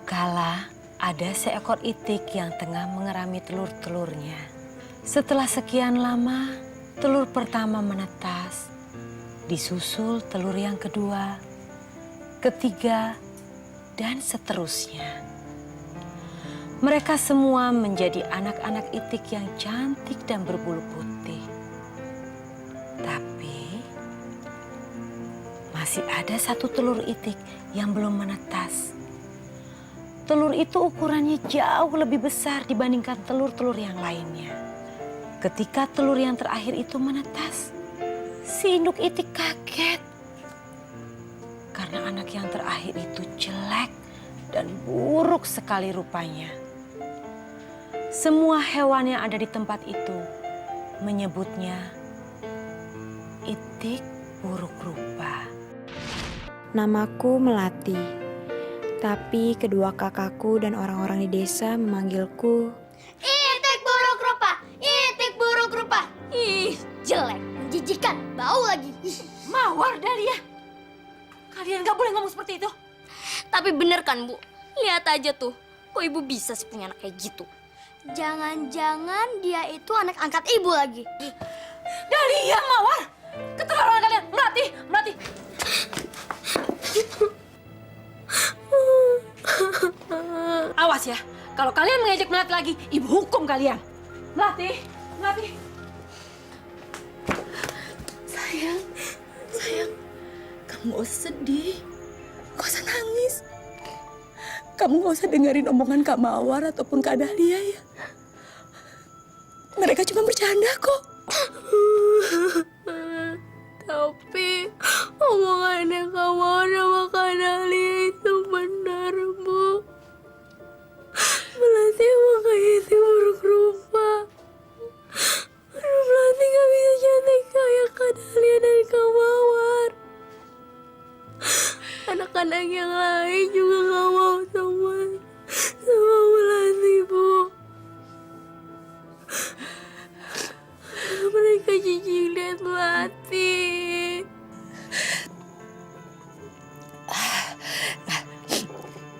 kala ada seekor itik yang tengah mengerami telur-telurnya. Setelah sekian lama, telur pertama menetas, disusul telur yang kedua, ketiga, dan seterusnya. Mereka semua menjadi anak-anak itik yang cantik dan berbulu putih. Tapi masih ada satu telur itik yang belum menetas. Telur itu ukurannya jauh lebih besar dibandingkan telur-telur yang lainnya. Ketika telur yang terakhir itu menetas, si induk itik kaget. Karena anak yang terakhir itu jelek dan buruk sekali rupanya. Semua hewan yang ada di tempat itu menyebutnya itik buruk rupa. Namaku Melati. Tapi kedua kakakku dan orang-orang di desa memanggilku Itik buruk rupa, itik buruk rupa. Ih, jelek, menjijikan, bau lagi. Mawar, Dahlia. Kalian gak boleh ngomong seperti itu. Tapi bener kan, Bu? Lihat aja tuh, kok ibu bisa sih punya anak kayak gitu? Jangan-jangan dia itu anak angkat ibu lagi. Dahlia, Mawar. Keterlaluan kalian. Melati. Awas ya, kalau kalian mengejek Melati lagi, ibu hukum kalian. Melati. Sayang, kamu gak usah sedih, gak usah nangis. Kamu gak usah dengerin omongan Kak Mawar ataupun Kak Dahlia ya. Mereka cuma bercanda kok. Tapi omongannya Kak Mawar sama Kak Dahlia itu benar, Bu. Melati emang kayak itu buruk rupa. Aduh, Melati gak bisa cantik kayak Kak Dahlia dan Kak Mawar. Anak-anak yang lain juga gak mau sama Melati, Bu. Mereka jijik lihat Melati.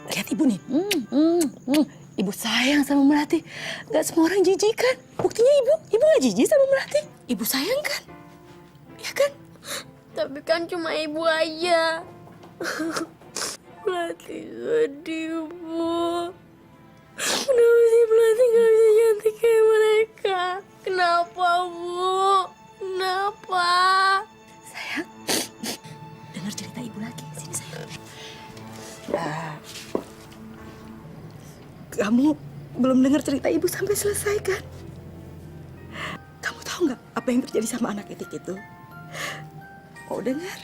Lihat ibu nih. Ibu sayang sama Melati. Gak semua orang jijik kan? Buktinya ibu gak jijik sama Melati. Ibu sayang kan? Ya kan? Tapi kan cuma ibu aja. Melati sedih, Bu. Kenapa sih Melati gak bisa cantik kayak mereka? Kenapa, Bu? Kenapa? Sayang, dengar cerita ibu lagi. Sini sayang. Kamu belum dengar cerita ibu sampai selesai kan? Kamu tahu nggak apa yang terjadi sama anak itik itu? Mau dengar?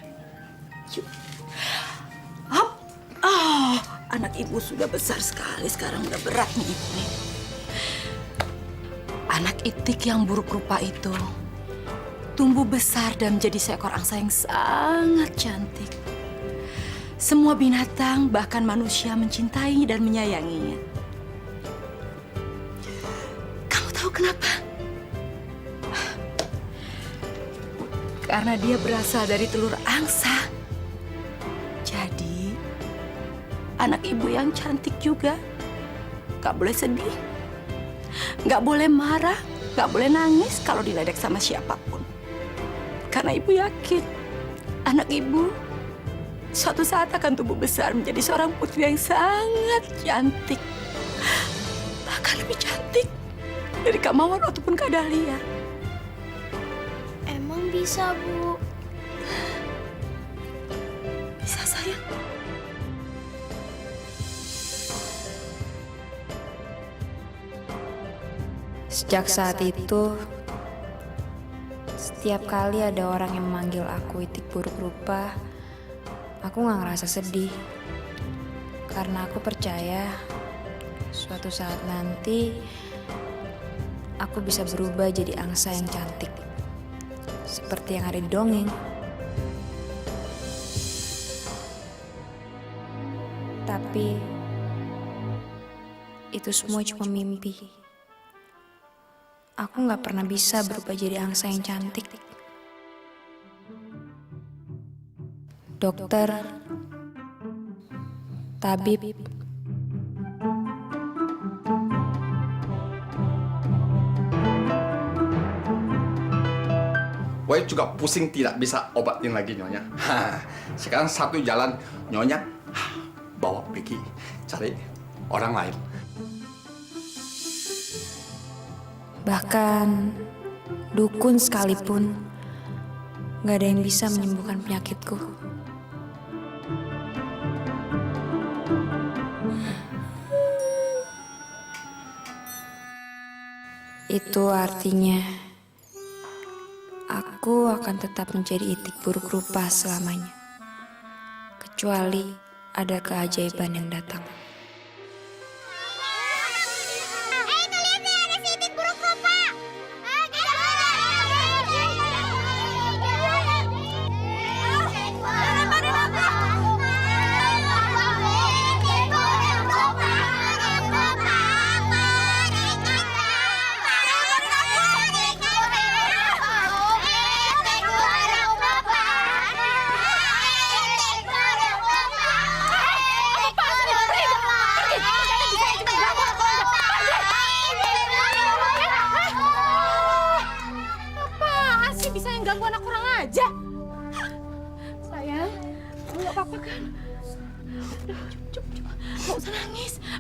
Yuk. Anak ibu sudah besar sekali, sekarang udah berat nih ibu nih. Anak itik yang buruk rupa itu tumbuh besar dan menjadi seekor angsa yang sangat cantik. Semua binatang, bahkan manusia mencintai dan menyayanginya. Kamu tahu kenapa? Karena dia berasal dari telur angsa. Jadi, anak ibu yang cantik juga. Gak boleh sedih. Gak boleh marah, gak boleh nangis kalau diledek sama siapapun. Karena ibu yakin anak ibu suatu saat akan tumbuh besar menjadi seorang putri yang sangat cantik. Bahkan lebih cantik dari Kak Mawar ataupun Kak Dahlia. Emang bisa, Bu? Bisa sayang. Sejak saat itu, setiap kali ada orang yang memanggil aku itik buruk rupa, aku gak ngerasa sedih. Karena aku percaya suatu saat nanti aku bisa berubah jadi angsa yang cantik. Seperti yang ada di dongeng. Tapi itu semua cuma mimpi. Aku gak pernah bisa berubah jadi angsa yang cantik. Dokter, tabib, Boy juga pusing tidak bisa obatin lagi Nyonya. Sekarang satu jalan Nyonya bawa pergi cari orang lain. Bahkan dukun sekalipun gak ada yang bisa menyembuhkan penyakitku. Itu artinya aku akan tetap menjadi itik buruk rupa selamanya. Kecuali ada keajaiban yang datang.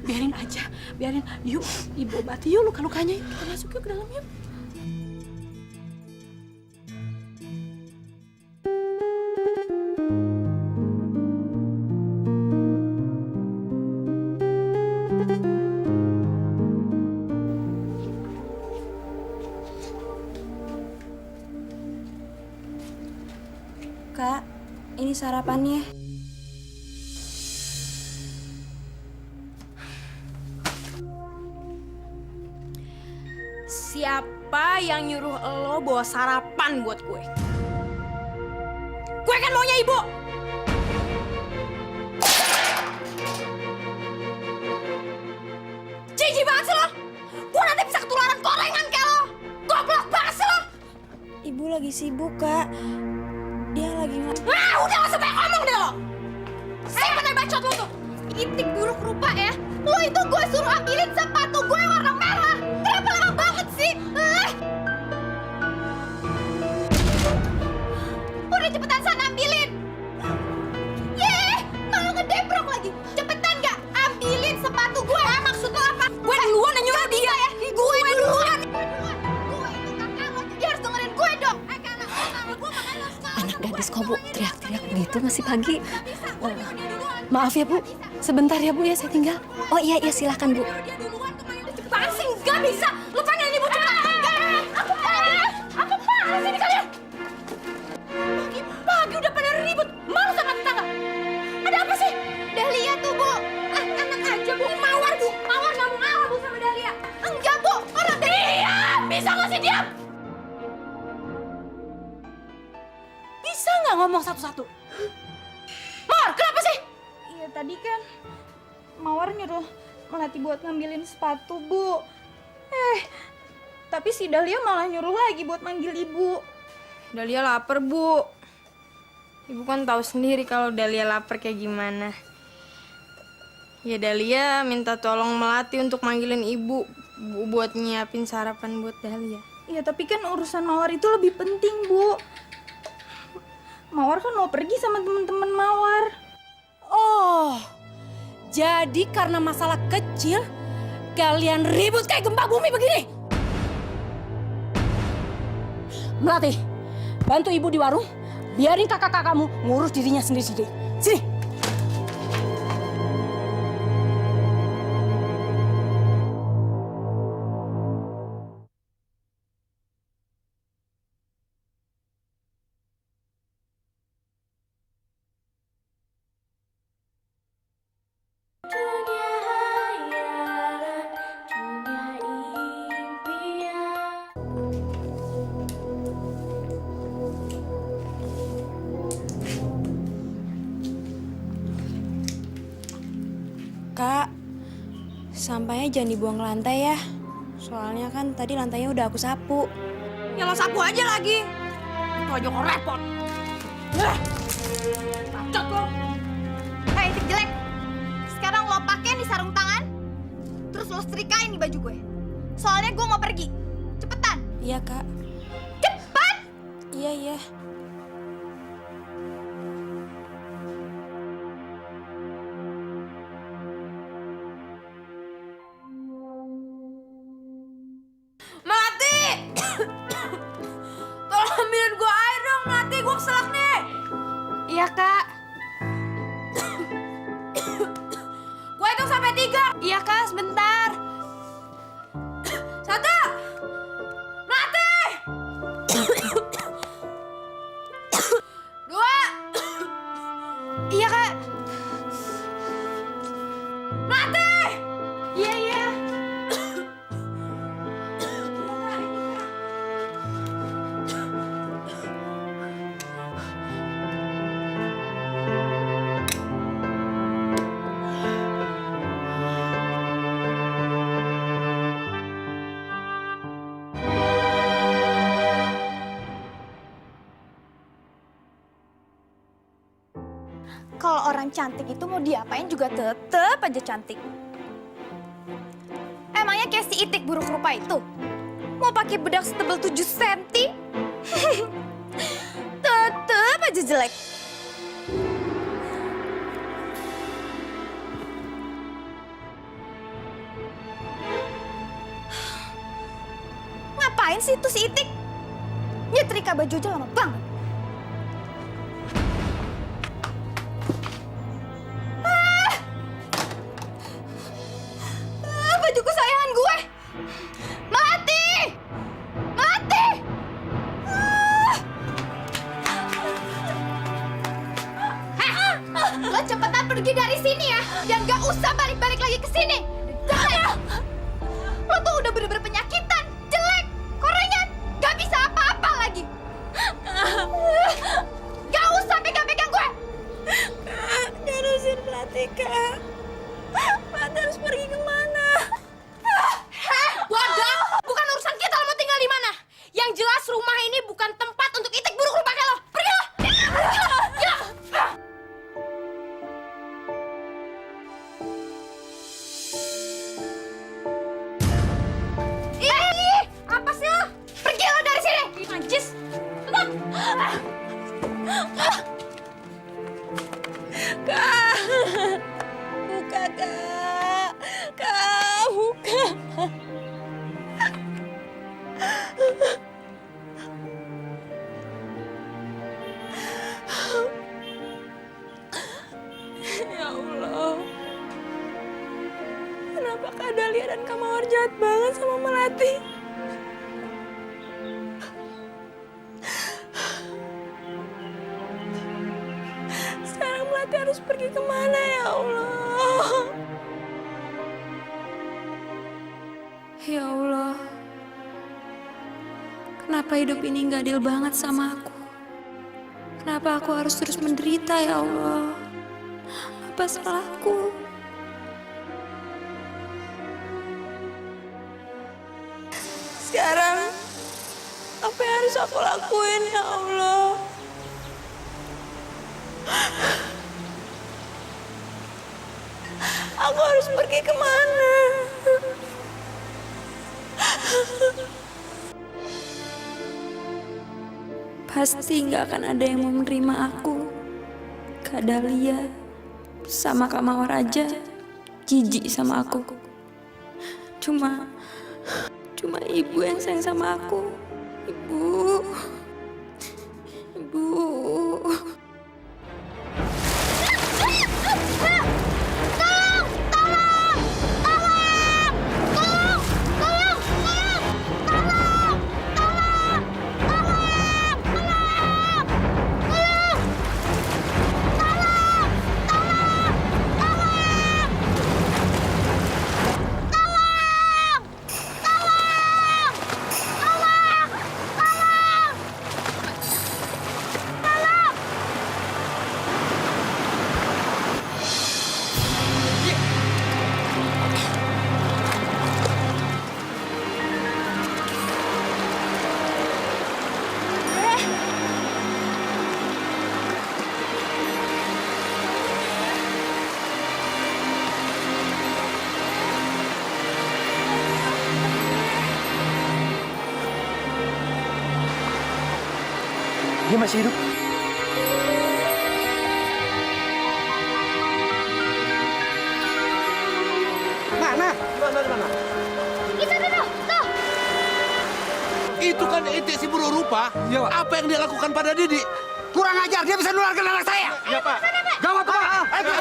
Biarin aja, biarin. Yuk, ibu obati yuk luka-lukanya. Kita masuk yuk ke dalam yuk. Kak, ini sarapannya. Siapa yang nyuruh lo bawa sarapan buat gue? Gue kan maunya ibu! Jijik banget sih lo! Gue nanti bisa ketularan korengan kayak lo! Goblok banget sih lo! Ibu lagi sibuk, Kak. Dia lagi Udah gak usah banyak ngomong deh lo! Siapa bacot lo tuh? Itik buruk rupa ya! Lo itu gue suruh ambilin sepatu gue yang warna merah! Kenapa lama banget sih? Udah cepetan sana ambilin! Yeh, malah ngedebrok lagi! Cepetan gak? Ambilin sepatu gue! Maksud lo apa? Gue duluan yang nyuruh dia! Ya? Gue duluan! Gue itu kakak lo, dia harus dengerin gue dong! Anak gadis kok Bu teriak-teriak begitu masih pagi. Maaf ya Bu, sebentar ya Bu ya saya tinggal. Oh iya silahkan Bu. Apaan sih? Nggak bisa! Lo panggilin ibu cepetan! Apa sih ini kalian? Pagi-pagi udah pada ribut, malu sama tetangga. Ada apa sih? Dahlia tuh, Bu. Anak aja, Bu. Mawar, Bu. Mawar nggak mau ngalah, Bu, sama Dahlia. Enggak, Bu. Orang diam! Bisa nggak sih diam? Bisa nggak ngomong satu-satu? Mawar, kenapa sih? Iya tadi kan Mawar nyuruh Melati buat ngambilin sepatu, Bu. Tapi si Dahlia malah nyuruh lagi buat manggil ibu. Dahlia lapar, Bu. Ibu kan tahu sendiri kalau Dahlia lapar kayak gimana. Ya Dahlia minta tolong Melati untuk manggilin ibu buat nyiapin sarapan buat Dahlia. Iya tapi kan urusan Mawar itu lebih penting, Bu. Mawar kan mau pergi sama teman-teman Mawar. Oh, jadi karena masalah kecil kalian ribut kayak gempa bumi begini? Melati, bantu ibu di warung. Biarin kakak-kakak kamu ngurus dirinya sendiri-sendiri. Sini. Kak, sampahnya jangan dibuang ke lantai ya. Soalnya kan tadi lantainya udah aku sapu. Ya lo sapu aja lagi. Itu aja kok repot. Bacot lo. Hei, itik jelek. Sekarang lo pakai di sarung tangan, terus lo setrikain di baju gue. Soalnya gue mau pergi. Cepetan. Iya, Kak. Cepat! Iya, iya. Melati! Tolong ambilin gue air dong, Melati. Gue keselak nih. Iya, Kak. Gue hitung sampai 3. Iya, Kak, sebentar. 1. Melati! 2. Iya, Kak. Melati! Iya, iya. Kalau orang cantik itu mau diapain juga tetep aja cantik. Emangnya kayak si Itik buruk rupa itu mau pakai bedak setebal 7 cm? Tetep aja jelek. Ngapain sih itu si Itik? Nyetrika baju aja lama banget. Baju kesayangan gue. Melati! Melati! Lo cepetan pergi dari sini ya. Dan gak usah balik-balik lagi ke sini. Lo tuh udah bener-bener penyakitan. Jelek. Korengan. Gak bisa apa-apa lagi. Gak usah pegang-pegang gue. Kak, terusin Melati, Kak. Melati harus pergi kemana? Bodoh! Bukan urusan kita lo mau tinggal di mana. Yang jelas rumah ini bukan tempat untuk Itik buruk rupa kayak lo. Pergi lo! Pergi lo! Ya! Ih! Apa sih lo? Pergi lo dari sini! Najis! Kak, buka, Kak. Kak, buka. Ya Allah. Kenapa Kak Dahlia dan Kak Mawar jahat banget sama Melati? Sekarang Melati harus pergi kemana ya Allah? Ya Allah. Kenapa hidup ini gak adil banget sama aku? Kenapa aku harus terus menderita ya Allah? Apa salahku? Sekarang apa yang harus aku lakuin ya Allah? Aku harus pergi kemana? Pasti gak akan ada yang mau menerima aku. Kak Dahlia sama Kak Mawar aja jijik sama aku. Cuma ibu yang sayang sama aku. Ibu. Dia masih hidup. Mana? Itu tuh. Itu kan Itik si buruk rupa. Iya, Pak. Apa yang dia lakukan pada Didi? Kurang ajar, dia bisa nularkan anak saya. Iya, Pak. Gawat, Pak. Ayo.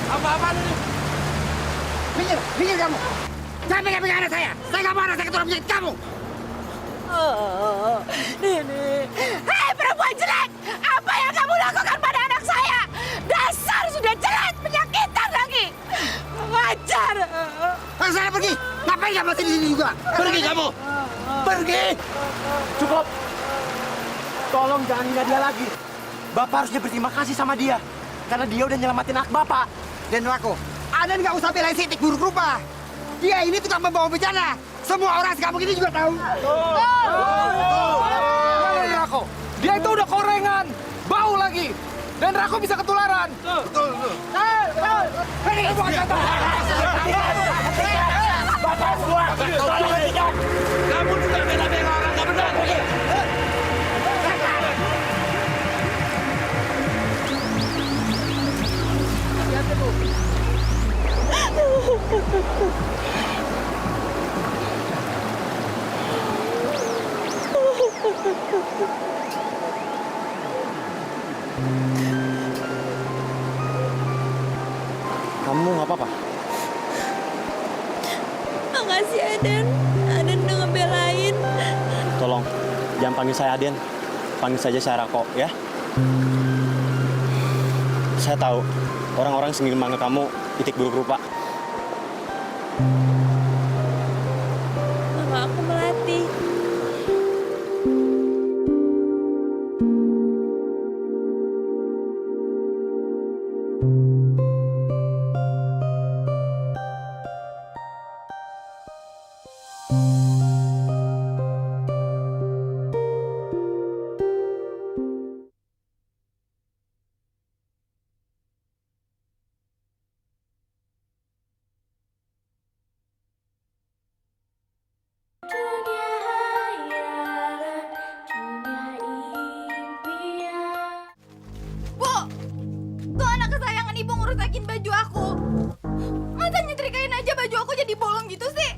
Apa-apaan ini? Minggir kamu. Jangan pegang-pegang anak saya. Saya nggak mau anak saya keturunan penyakit kamu. Hei perempuan jelek! Apa yang kamu lakukan pada anak saya? Dasar sudah jelek, penyakitan lagi. Wajar. Anak saya pergi. Ngapain kamu masih di sini juga? Pergi kamu! Pergi! Cukup. Tolong jangan hina dia lagi. Bapak harusnya berterima kasih sama dia. Karena dia udah nyelamatin anak Bapak. Dan Rako, Anda nggak usah belain si Itik buruk rupa. Dia ini tukang membawa bencana. Semua orang sekampung ini juga tahu. Dan Rako, dia itu udah korengan, bau lagi, dan Rako bisa ketularan. Betul. Pergi bukan contoh. Bapak semua. Tolong hentikan. Kamu juga bela-bela orang nggak benar. Kamu nggak apa-apa? Makasih Aden. Aden udah ngebelain. Tolong, jangan panggil saya Aden. Panggil saja saya Rako, ya. Saya tahu, orang-orang sendiri manggil kamu Itik buruk rupa. Nama aku Melati. Bu, tuh anak kesayangan ibu ngerusakin baju aku. Masa nyetrikain aja baju aku jadi bolong gitu sih?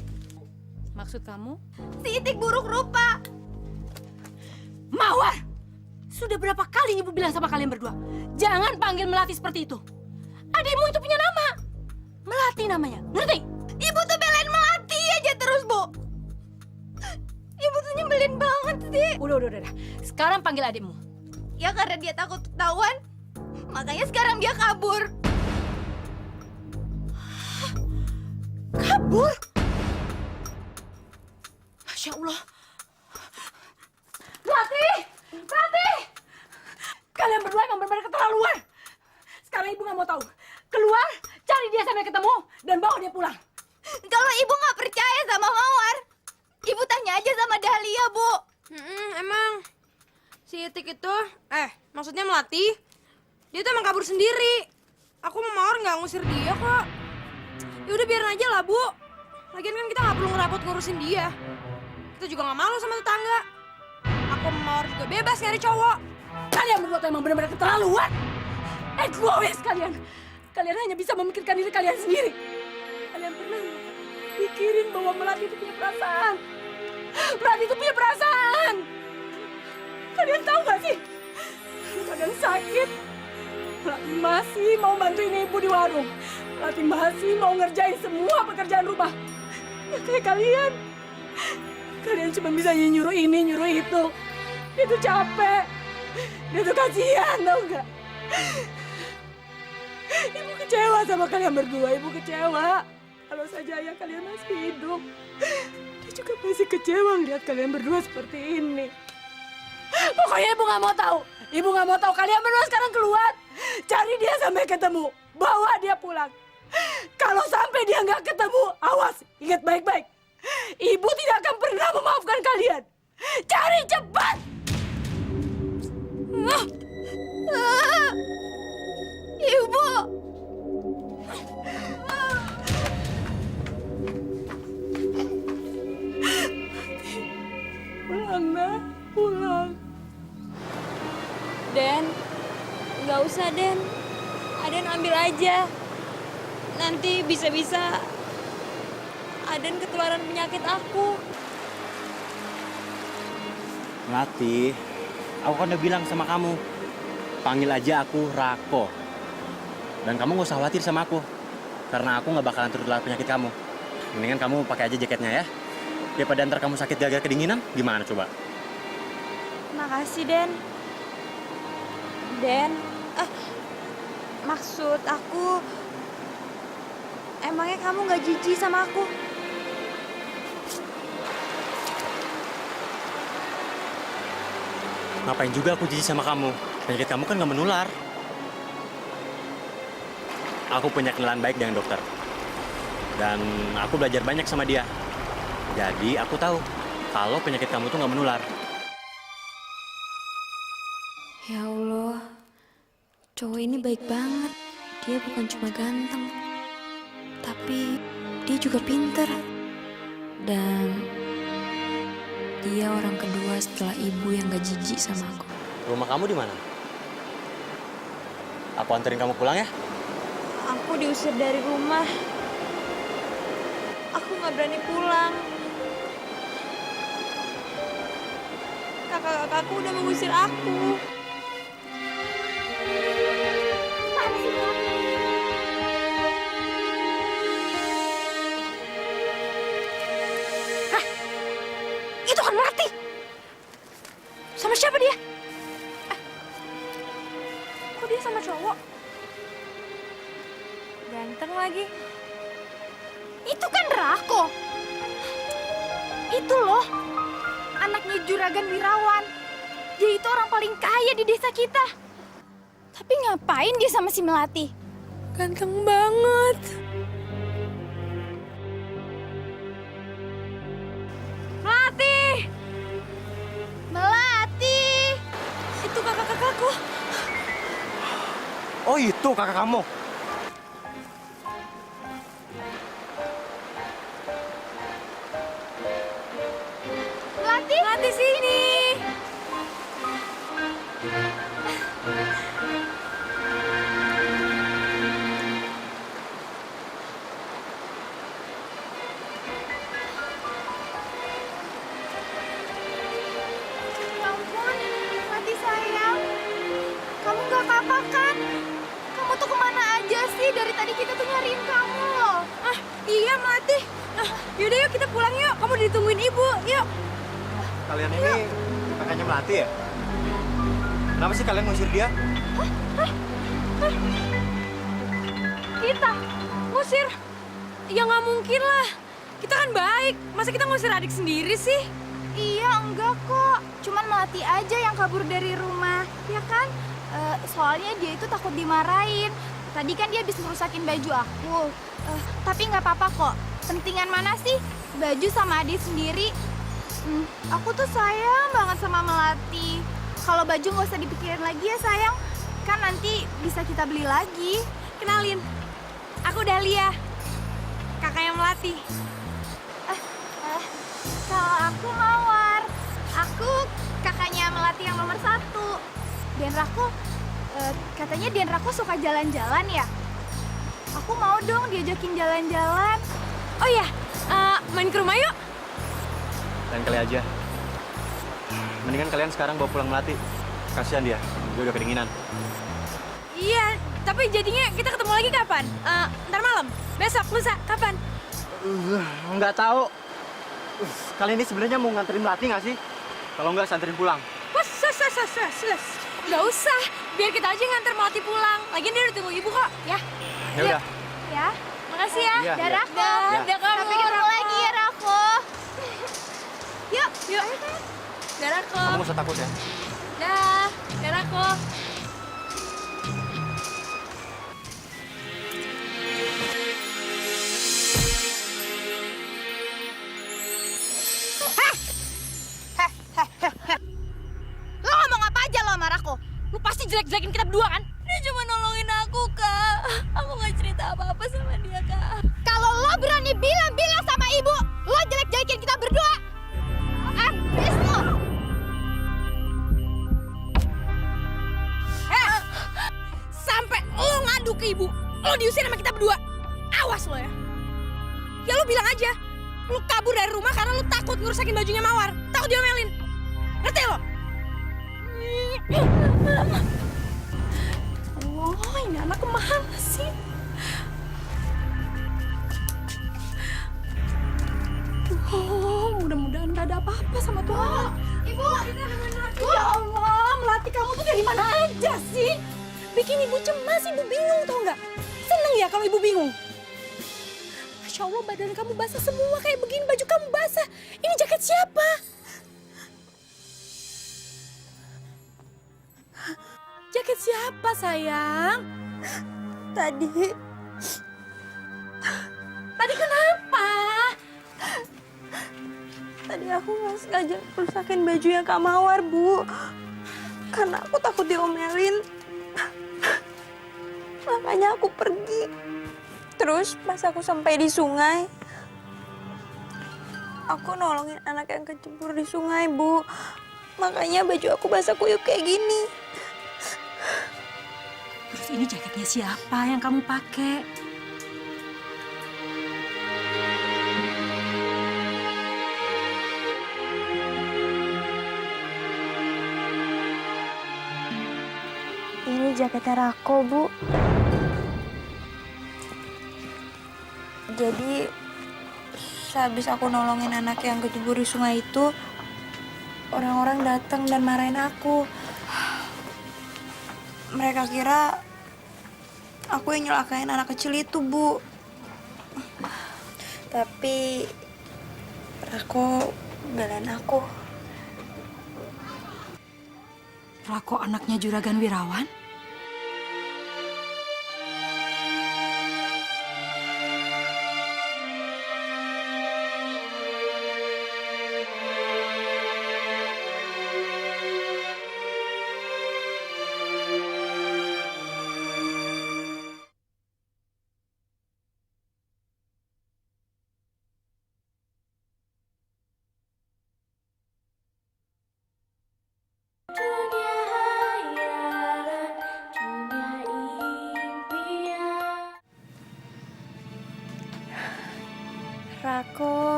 Maksud kamu? Si Itik buruk rupa. Mawar! Sudah berapa kali ibu bilang sama kalian berdua, jangan panggil Melati seperti itu. Adikmu itu punya nama. Melati namanya, ngerti? Ibu tuh belain Melati aja terus, Bu. Ibu tuh nyebelin banget sih. Udah. Sekarang panggil adikmu. Ya karena dia takut ketahuan, makanya sekarang dia kabur. Kabur? Masya Allah. Melati! Kalian berdua emang benar-benar keterlaluan. Sekarang ibu nggak mau tahu. Keluar, cari dia sampai ketemu, dan bawa dia pulang. Kalau ibu nggak percaya sama Mawar, ibu tanya aja sama Dahlia, Bu. Emang si Itik itu, maksudnya Melati, dia tuh emang kabur sendiri. Aku sama Mawar nggak ngusir dia kok. Ya udah biarin aja lah, Bu. Lagian kan kita nggak perlu ngerapot ngurusin dia. Kita juga nggak malu sama tetangga. Aku sama Mawar juga bebas nyari cowok. Kalian berdua tuh emang benar-benar keterlaluan. Egois kalian. Kalian hanya bisa memikirkan diri kalian sendiri. Kalian pernah pikirin bahwa Melati itu punya perasaan? Melati itu punya perasaan. Kalian tahu gak sih? Kalian sakit. Melati masih mau bantuin ibu di warung. Melati masih mau ngerjain semua pekerjaan rumah. Ya kayak kalian. Kalian cuma bisa nyuruh ini, nyuruh itu. Itu capek. Itu kasihan, tau gak? Ibu kecewa sama kalian berdua, ibu kecewa. Kalau saja ayah kalian masih hidup, dia juga pasti kecewa ngeliat kalian berdua seperti ini. Pokoknya ibu nggak mau tahu. Ibu nggak mau tahu. Kalian berdua sekarang keluar, cari dia sampai ketemu, bawa dia pulang. Kalau sampai dia nggak ketemu, awas, ingat baik-baik. Ibu tidak akan pernah memaafkan kalian. Cari cepat. pulang. Den, nggak usah Den. Aden ambil aja. Nanti bisa-bisa Aden ketularan penyakit aku. Melati, aku kan udah bilang sama kamu, panggil aja aku Rako. Dan kamu gak usah khawatir sama aku, karena aku gak bakalan tertular penyakit kamu. Mendingan kamu pakai aja jaketnya ya. Daripada ntar kamu sakit gara-gara kedinginan, gimana coba? Makasih Den. Den, maksud aku, emangnya kamu gak jijik sama aku? Ngapain juga aku jijik sama kamu? Penyakit kamu kan gak menular. Aku punya kenalan baik dengan dokter. Dan aku belajar banyak sama dia. Jadi aku tahu kalau penyakit kamu tuh gak menular. Ya Allah, cowok ini baik banget. Dia bukan cuma ganteng, tapi dia juga pinter. Dan dia orang kedua setelah ibu yang gak jijik sama aku. Rumah kamu di mana? Aku anterin kamu pulang ya? Aku diusir dari rumah. Aku gak berani pulang. Kakak-kakakku udah mengusir aku. Itu kan Melati. Sama siapa dia? Kok dia sama cowok? Ganteng lagi. Itu kan Rako. Itu loh, anaknya Juragan Wirawan. Dia itu orang paling kaya di desa kita. Tapi ngapain dia sama si Melati? Ganteng banget. Melati! Melati! Itu kakak-kakakku. Oh itu kakak kamu? Melati! Melati sini. Ya ampun, Melati sayang. Kamu gak apa-apa kan? Kamu tuh kemana aja sih? Dari tadi kita tuh nyariin kamu loh. Iya Melati. Yaudah yuk kita pulang yuk. Kamu ditungguin ibu. Yuk. Kalian ini kakaknya Melati ya? Kenapa sih kalian ngusir dia? Kita ngusir? Ya nggak mungkin lah. Kita kan baik. Masa kita ngusir adik sendiri sih? Iya, enggak kok. Cuman Melati aja yang kabur dari rumah, ya kan? Soalnya dia itu takut dimarahin. Tadi kan dia habis ngerusakin baju aku. Tapi nggak apa-apa kok. Pentingan mana sih? Baju sama adik sendiri. Aku tuh sayang banget sama Melati. Kalau baju nggak usah dipikirin lagi ya sayang. Kan nanti bisa kita beli lagi. Kenalin. Aku Dahlia. Kakaknya Melati. Kalau aku Mawar. Aku kakaknya Melati yang nomor 1. Dan Rako, katanya Dian Rako suka jalan-jalan ya? Aku mau dong diajakin jalan-jalan. Oh iya, main ke rumah yuk. Lain kali aja. Mendingan kalian sekarang bawa pulang Melati. Kasihan dia udah kedinginan. Iya, tapi jadinya kita ketemu lagi kapan? Ntar malam? Besok? Lusa? Kapan? Nggak tahu. Kalian ini sebenarnya mau nganterin Melati nggak sih? Kalau nggak, santerin pulang. Nggak usah, biar kita aja nganter Melati pulang. Lagian dia udah tunggu ibu kok, ya? Ya udah. Ya, Makasih ya. Iya. dah Rako. Dah kamu. Sampai ketemu lagi ya Rako. Yuk, Yuk. Dah Rako. Kamu nggak usah takut ya. Dah Rako. Lo ngomong apa aja lo sama Rako? Lu pasti jelek-jelekin kita berdua kan? Dia cuma nolongin aku, Kak. Aku nggak cerita apa-apa sama dia, Kak. Kalau lo berani bilang-bilang sama ibu, lo jelek-jelekin kita berdua. Please lo. lo diusir sama kita berdua. Awas lo ya. Ya lo bilang aja, lo kabur dari rumah karena lo takut ngerusakin bajunya Mawar. Takut diomelin. Ngerti lo? Oh, ini anak kemana sih? Oh, mudah-mudahan gak ada apa-apa sama tuh anak. Ibu, Ya Allah, Melati kamu tuh dari mana aja sih? Bikin ibu cemas, ibu bingung tau nggak? Seneng ya kalau ibu bingung? Masya Allah, badan kamu basah semua kayak begini, baju kamu basah. Ini jaket siapa? Jaket siapa sayang? tadi Tadi kenapa? Tadi aku nggak sengaja rusakin bajunya Kak Mawar, Bu. Karena aku takut diomelin. Makanya aku pergi. Terus pas aku sampai di sungai, aku nolongin anak yang kecebur di sungai, Bu. Makanya baju aku basah kuyup kayak gini. Terus ini jaketnya siapa yang kamu pakai? Ini jaketnya Rako, Bu. Jadi, sehabis aku nolongin anak yang kecebur di sungai itu, orang-orang datang dan marahin aku. Mereka kira aku yang nyelakain anak kecil itu, Bu. Tapi, Rako belain aku. Rako anaknya Juragan Wirawan?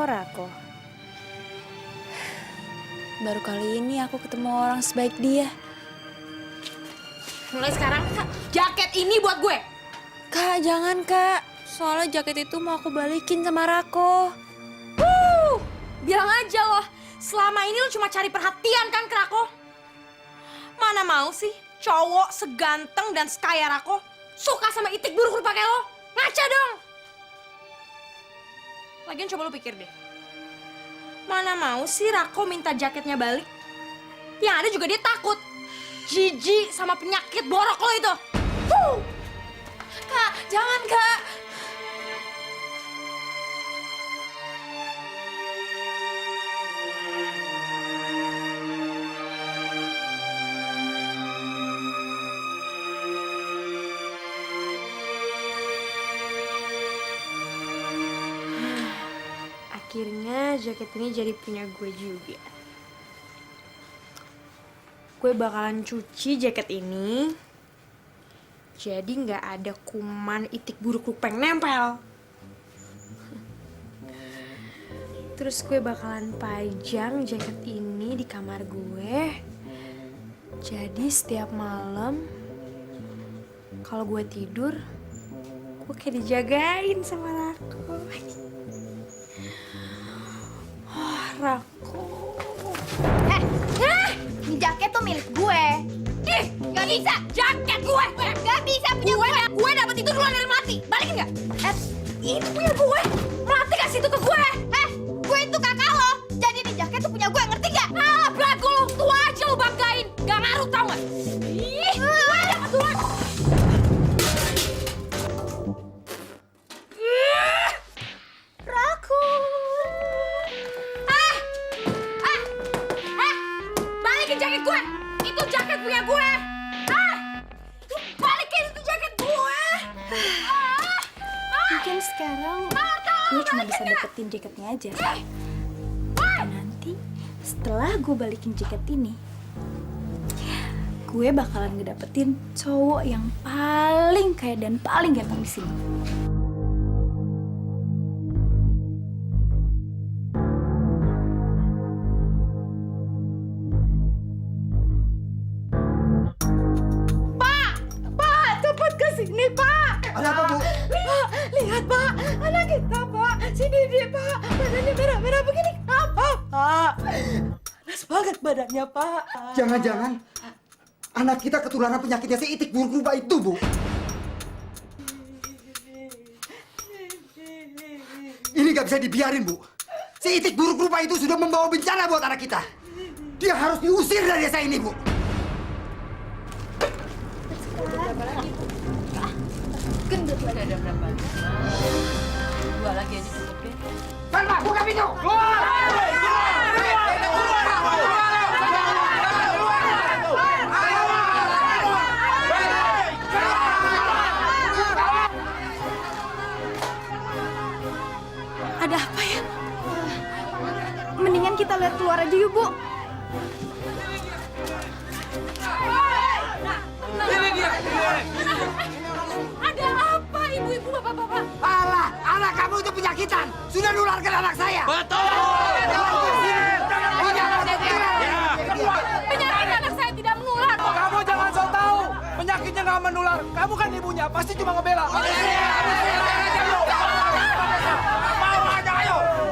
Rako. Baru kali ini aku ketemu orang sebaik dia. Mulai sekarang, jaket ini buat gue. Kak, jangan, Kak. Soalnya jaket itu mau aku balikin sama Rako. Bilang aja loh, selama ini lo cuma cari perhatian kan ke Rako? Mana mau sih cowok seganteng dan sekaya Rako suka sama itik buruk rupa kayak lo? Ngaca dong! Lagian coba lo pikir deh. Mana mau sih Rako minta jaketnya balik? Yang ada juga dia takut. Jijik sama penyakit borok lo itu. Kak, jangan, Kak. Akhirnya jaket ini jadi punya gue juga. Gue bakalan cuci jaket ini, jadi nggak ada kuman itik buruk rupa yang nempel. Terus gue bakalan pajang jaket ini di kamar gue. Jadi setiap malam kalau gue tidur, gue kayak dijagain sama Rako. Rako. Ini jaket tuh milik gue. Ih, gak bisa. Jaket gue. Gak bisa punya gue. Gue dapet itu duluan dari Melati. Balikin gak? Ini punya gue. Melati kasih itu ke gue. Gue itu kakak lo. Jadi ini jaket tuh punya gue, ngerti gak? Ah, belagu lo. Tua aja lo banggain. Gak ngaruh tau gak? Ih, gue dapet duluan. Rako. Balikin jaket gue. Itu jaket punya gue. Balikin itu jaket gue. Mungkin sekarang gue cuma bisa dapetin jaketnya aja. Nanti setelah gue balikin jaket ini, gue bakalan ngedapetin cowok yang paling kaya dan paling ganteng di sini. Pak, cepat ke sini, Pak. Ada apa, Bu? Pak, lihat, Pak. Anak kita, Pak. Si Didi, Pak. Badannya merah-merah begini. Apa, Pak? Panas banget badannya, Pak. Jangan-jangan anak kita ketularan penyakitnya si Itik buruk rupa itu, Bu. Ini gak bisa dibiarin, Bu. Si Itik buruk rupa itu sudah membawa bencana buat anak kita. Dia harus diusir dari desa ini, Bu. Gendut lagi. Ada berapa? 2 lagi aja cukup deh. Salma, buka pintu! Ada apa ya? Mendingan kita lihat keluar aja yuk, Bu. Ada apa, ibu-ibu, bapak-bapak? Alah, anak kamu itu penyakitan. Sudah nularkan anak saya. Betul! Penyakit anak saya tidak menular. Kamu jangan so tahu. Penyakitnya nggak menular. Kamu kan ibunya, pasti cuma ngebela.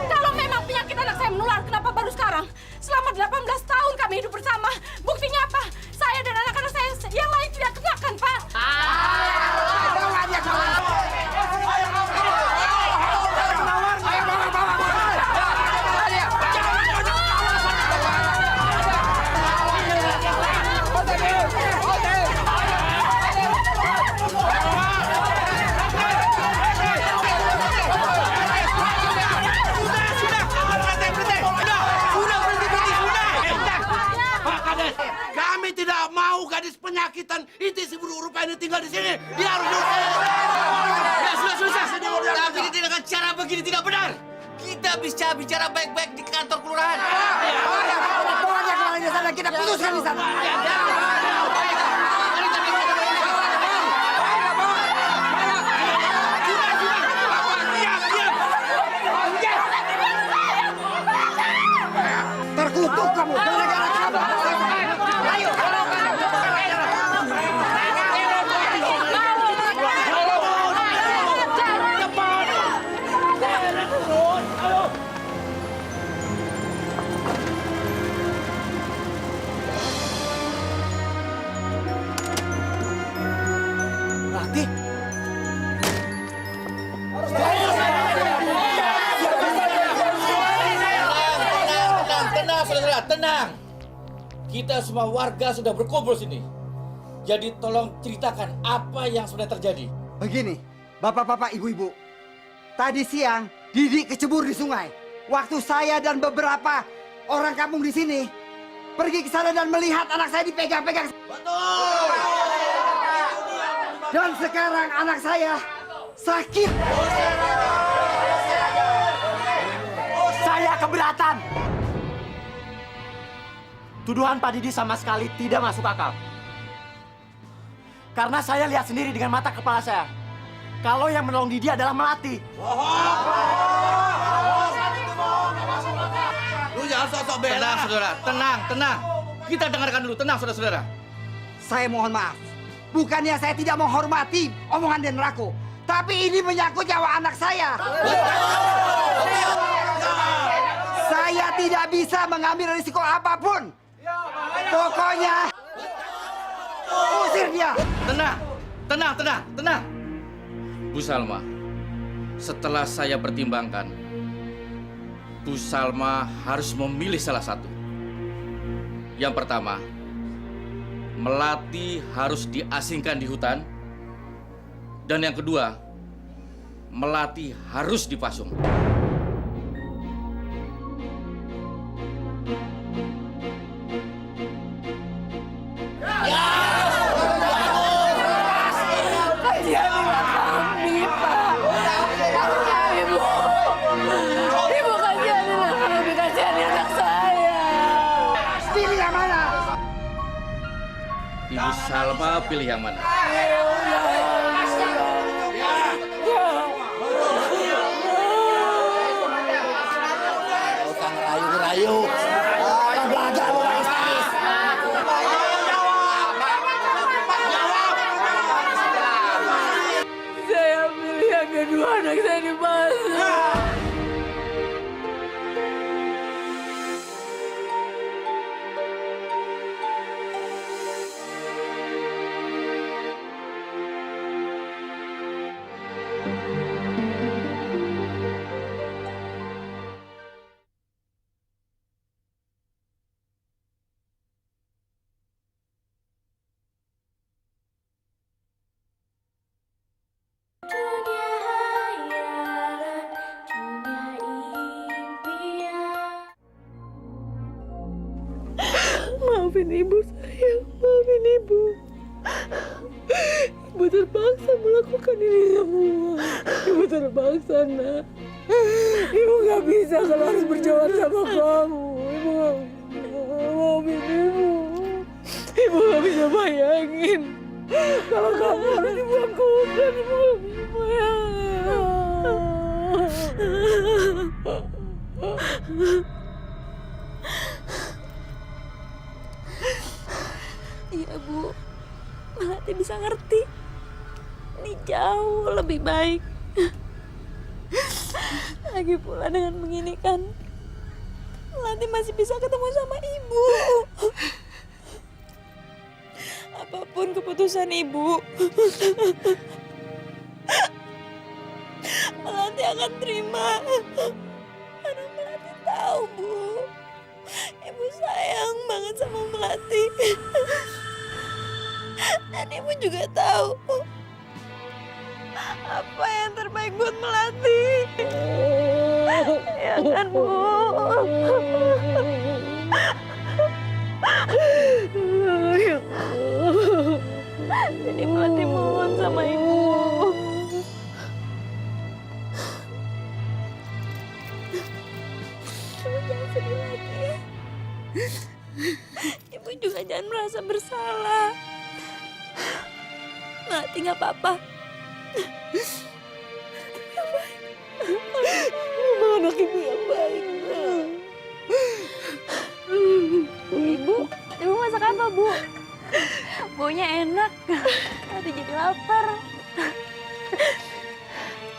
Kalau memang penyakit anak saya menular, kenapa baru sekarang? Selama 18 tahun kami hidup bersama. Buktinya apa? Saya dan anak-anak saya yang lain tidak kena kan, Pak? Kami tidak mau gadis penyakitan itu si buruk rupa ini tinggal di sini. Dia harus diusir. Ya sudah. Tapi ini dengan cara begini tidak benar. Kita bisa bicara baik-baik di kantor kelurahan. Pokoknya kalau di sana kita putuskan di sana. Terkutuk kamu gara-gara kamu. Ayo. Rati, Tenang, saudara, tenang. Kita semua warga sudah berkumpul sini. Jadi tolong ceritakan apa yang sudah terjadi. Begini, bapak-bapak, ibu-ibu. Tadi siang, Didi kecebur di sungai. Waktu saya dan beberapa orang kampung di sini pergi ke sana dan melihat anak saya dipegang-pegang. Betul! Dan sekarang anak saya sakit. saya keberatan. Tuduhan Pak Didi sama sekali tidak masuk akal. Karena saya lihat sendiri dengan mata kepala saya. Kalau yang menolong Didi adalah Melati. Lu jangan sok-sok bela. Tenang, saudara. Tenang. Kita dengarkan dulu. Tenang, saudara-saudara. Saya mohon maaf. Bukannya saya tidak menghormati omongan Den Rako. Tapi ini menyangkut nyawa anak saya. Saya tidak bisa mengambil risiko apapun. Pokoknya usir dia. Tenang. Bu Salma, setelah saya pertimbangkan, Bu Salma harus memilih salah satu. Yang pertama, Melati harus diasingkan di hutan. Dan yang kedua, Melati harus dipasung. Bu Salma pilih yang mana? Tukang rayu-rayu. Orang belajar orang estetis. Saya pilih yang kedua, anak saya dipasang. Maafin ibu sayang, maafin ibu. Ibu terpaksa melakukan ini semua. Ibu terpaksa, nak. Ibu gak bisa kalau harus berjauhan sama kamu. Ibu gak bisa, maafin ibu. Ibu gak bisa bayangin kalau kamu harus dibuang ke hutan. Ibu gak bisa bayangin. Iya, Bu. Melati bisa ngerti. Ini jauh lebih baik. Lagi pula dengan begini kan, Melati masih bisa ketemu sama ibu. Apapun keputusan ibu, Melati akan terima. Karena Melati tahu, Bu, ibu sayang banget sama Melati. Dan ibu juga tahu apa yang terbaik buat Melati. Ya kan, Bu? Jadi Melati mohon sama ibu. Ibu jangan sedih lagi ya. Ibu juga jangan merasa bersalah. Melati nggak apa-apa. Yang baik. Memang anak ibu yang baik. Ibu masak apa, Bu? Baunya enak. Tadi jadi lapar.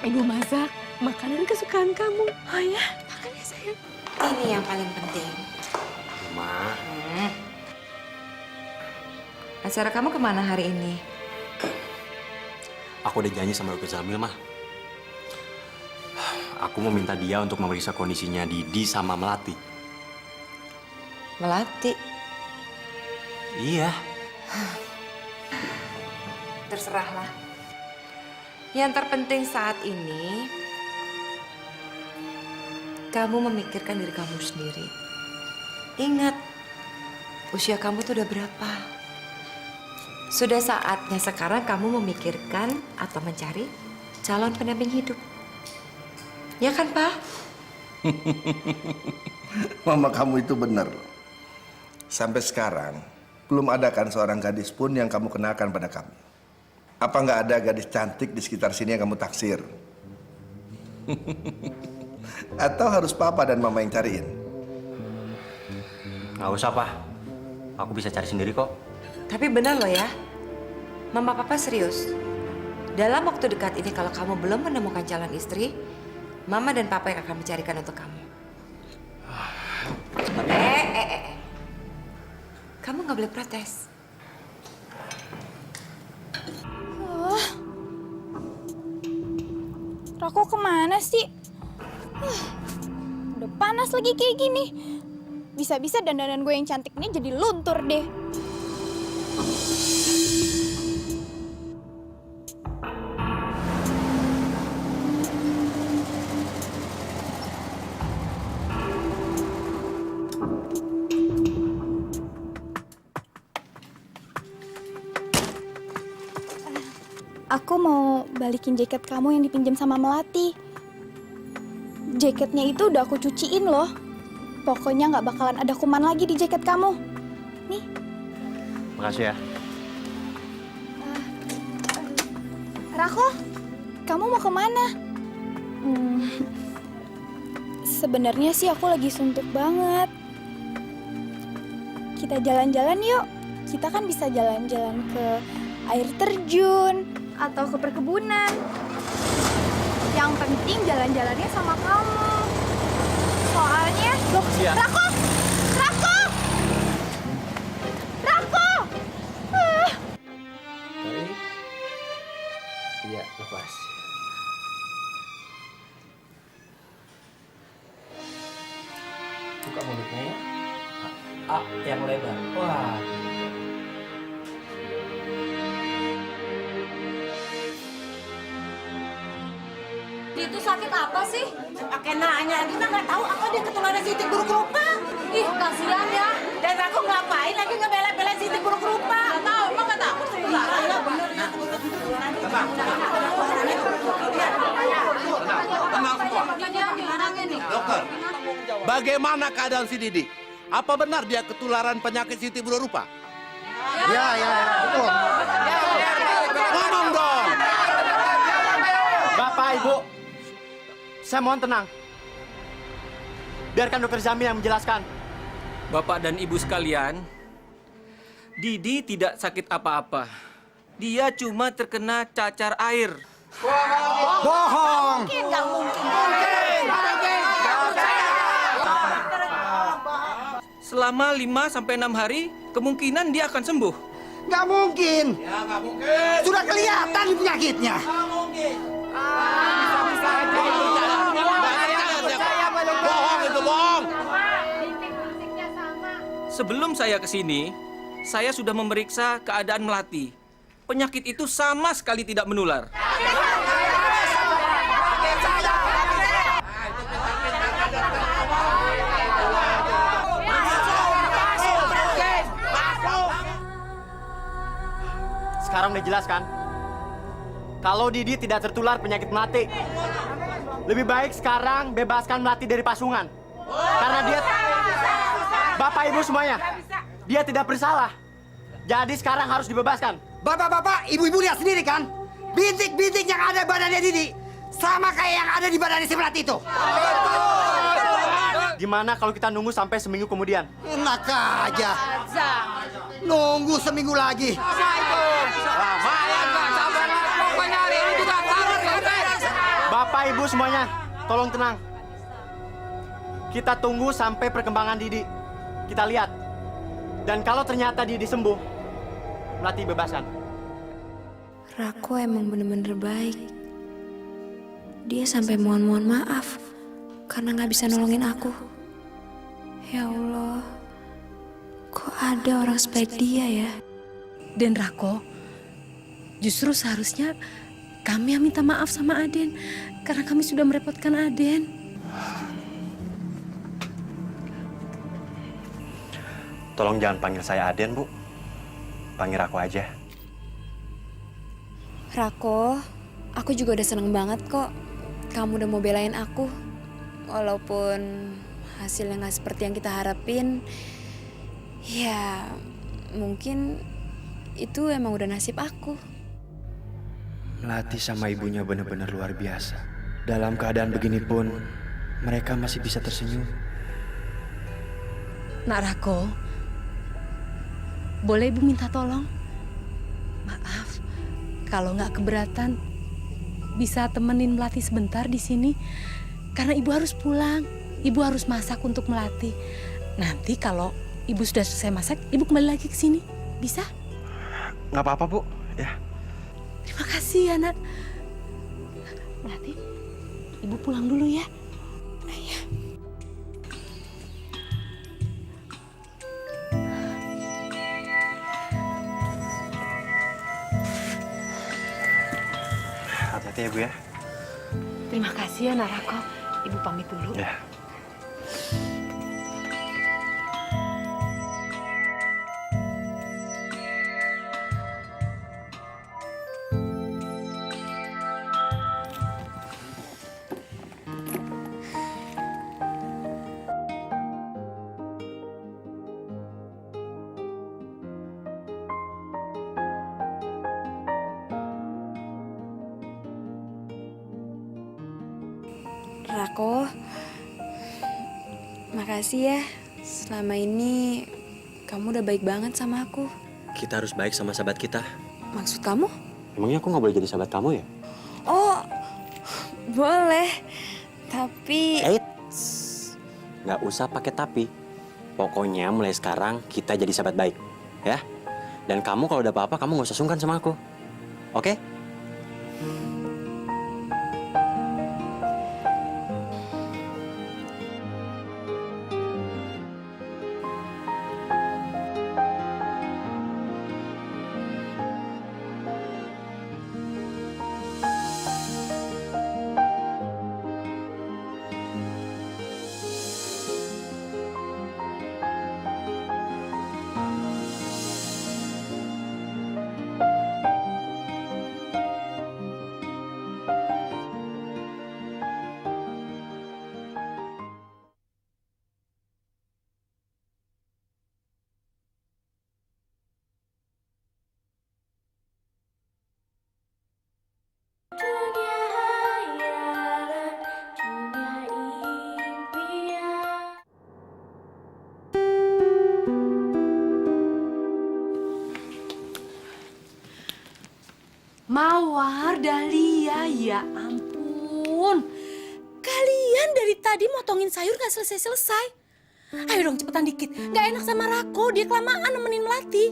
Ibu masak makanan kesukaan kamu. Oh ya, makan ya sayang. Ini yang paling penting. Ma. Acara kamu kemana hari ini? Aku udah janji sama Dr. Zamil, mah. Aku mau minta dia untuk memeriksa kondisinya Didi sama Melati. Melati? Iya. Terserahlah. Yang terpenting saat ini, kamu memikirkan diri kamu sendiri. Ingat, usia kamu tuh udah berapa? Sudah saatnya sekarang kamu memikirkan atau mencari calon pendamping hidup. Ya kan, Pak? Mama kamu itu benar. Sampai sekarang, belum ada kan seorang gadis pun yang kamu kenalkan pada kami. Apa nggak ada gadis cantik di sekitar sini yang kamu taksir? Atau harus papa dan mama yang cariin? Nggak usah, Pak. Aku bisa cari sendiri kok. Tapi benar loh ya, Mama Papa serius. Dalam waktu dekat ini kalau kamu belum menemukan calon istri, Mama dan Papa yang akan mencarikan untuk kamu. Kamu nggak boleh protes. Rako kemana sih? Udah panas lagi kayak gini. Bisa-bisa dandanan gue yang cantik ini jadi luntur deh. Aku mau balikin jaket kamu yang dipinjam sama Melati. Jaketnya itu udah aku cuciin loh. Pokoknya nggak bakalan ada kuman lagi di jaket kamu. Nih. Makasih ya. Rako, kamu mau kemana? Sebenarnya sih aku lagi suntuk banget. Kita jalan-jalan yuk. Kita kan bisa jalan-jalan ke air terjun atau ke perkebunan. Yang penting jalan-jalannya sama kamu. Soalnya, Iya. Rako! Rako! Rako! Iya, lepas. Buka mulutnya ya. Yang lebar. Wah. Dia itu sakit apa sih? Pakai nanya, kita nggak tahu apa dia ketularan Siti buruk rupa. Ih, kasihan ya. Dan aku ngapain lagi ngebela-belain Siti buruk rupa? Nggak tahu, emang nggak tahu. Tenang semua. Dokter, bagaimana keadaan si Didi? Apa benar dia ketularan penyakit Siti buruk rupa? Ya, betul. Ngomong dong. Bapak, Ibu, saya mohon tenang. Biarkan dokter Zamil yang menjelaskan. Bapak dan Ibu sekalian, Didi tidak sakit apa-apa. Dia cuma terkena cacar air. Bohong! Nggak mungkin. Selama 5-6 hari, kemungkinan dia akan sembuh. Nggak mungkin! Ya, nggak mungkin. Sudah kelihatan penyakitnya. Bohong itu bohong. Sebelum saya ke sini, saya sudah memeriksa keadaan Melati. Penyakit itu sama sekali tidak menular. Sekarang udah jelas kan? Kalau Didi tidak tertular penyakit Melati. Lebih baik sekarang bebaskan Melati dari pasungan. Karena dia... Bapak, Ibu semuanya, dia tidak bersalah. Jadi sekarang harus dibebaskan. Bapak-bapak, ibu-ibu lihat sendiri kan? Bintik-bintik yang ada badannya Didi sama kayak yang ada di badannya si Melati itu. Gimana kalau kita nunggu sampai seminggu kemudian? Enak aja. Nunggu seminggu lagi. Bapak, Ibu semuanya, tolong tenang. Kita tunggu sampai perkembangan Didi. Kita lihat. Dan kalau ternyata Didi sembuh, Melati bebaskan. Rako emang bener-bener baik. Dia sampai mohon maaf karena nggak bisa nolongin aku. Ya Allah, kok ada orang sebaik dia ya? Dan Rako, justru seharusnya kami yang minta maaf sama Aden karena kami sudah merepotkan Aden. Tolong jangan panggil saya Aden, Bu. Panggil aku aja. Rako, aku juga udah seneng banget kok. Kamu udah mau belain aku. Walaupun hasilnya nggak seperti yang kita harapin. Ya, mungkin itu emang udah nasib aku. Melati sama ibunya benar-benar luar biasa. Dalam keadaan begini pun, mereka masih bisa tersenyum. Nak Rako, boleh Ibu minta tolong? Maaf, kalau nggak keberatan, bisa temenin Melati sebentar di sini. Karena Ibu harus pulang, Ibu harus masak untuk Melati. Nanti kalau Ibu sudah selesai masak, Ibu kembali lagi ke sini. Bisa? Nggak apa-apa, Bu. Ya. Terima kasih ya, Nak. Melati, Ibu pulang dulu ya. Ayah. Hati-hati ya, Bu ya. Terima kasih ya, Nak Rako. Ibu pamit dulu. Ya. Rako, makasih ya. Selama ini kamu udah baik banget sama aku. Kita harus baik sama sahabat kita. Maksud kamu? Emangnya aku nggak boleh jadi sahabat kamu ya? Oh, boleh. Tapi... Nggak usah pakai tapi. Pokoknya mulai sekarang kita jadi sahabat baik, ya. Dan kamu kalau udah apa-apa, kamu nggak usah sungkan sama aku, oke? Mawar, Dahlia, ya ampun. Kalian dari tadi motongin sayur gak selesai-selesai. Ayo dong cepetan dikit, gak enak sama Rako, dia kelamaan nemenin Melati.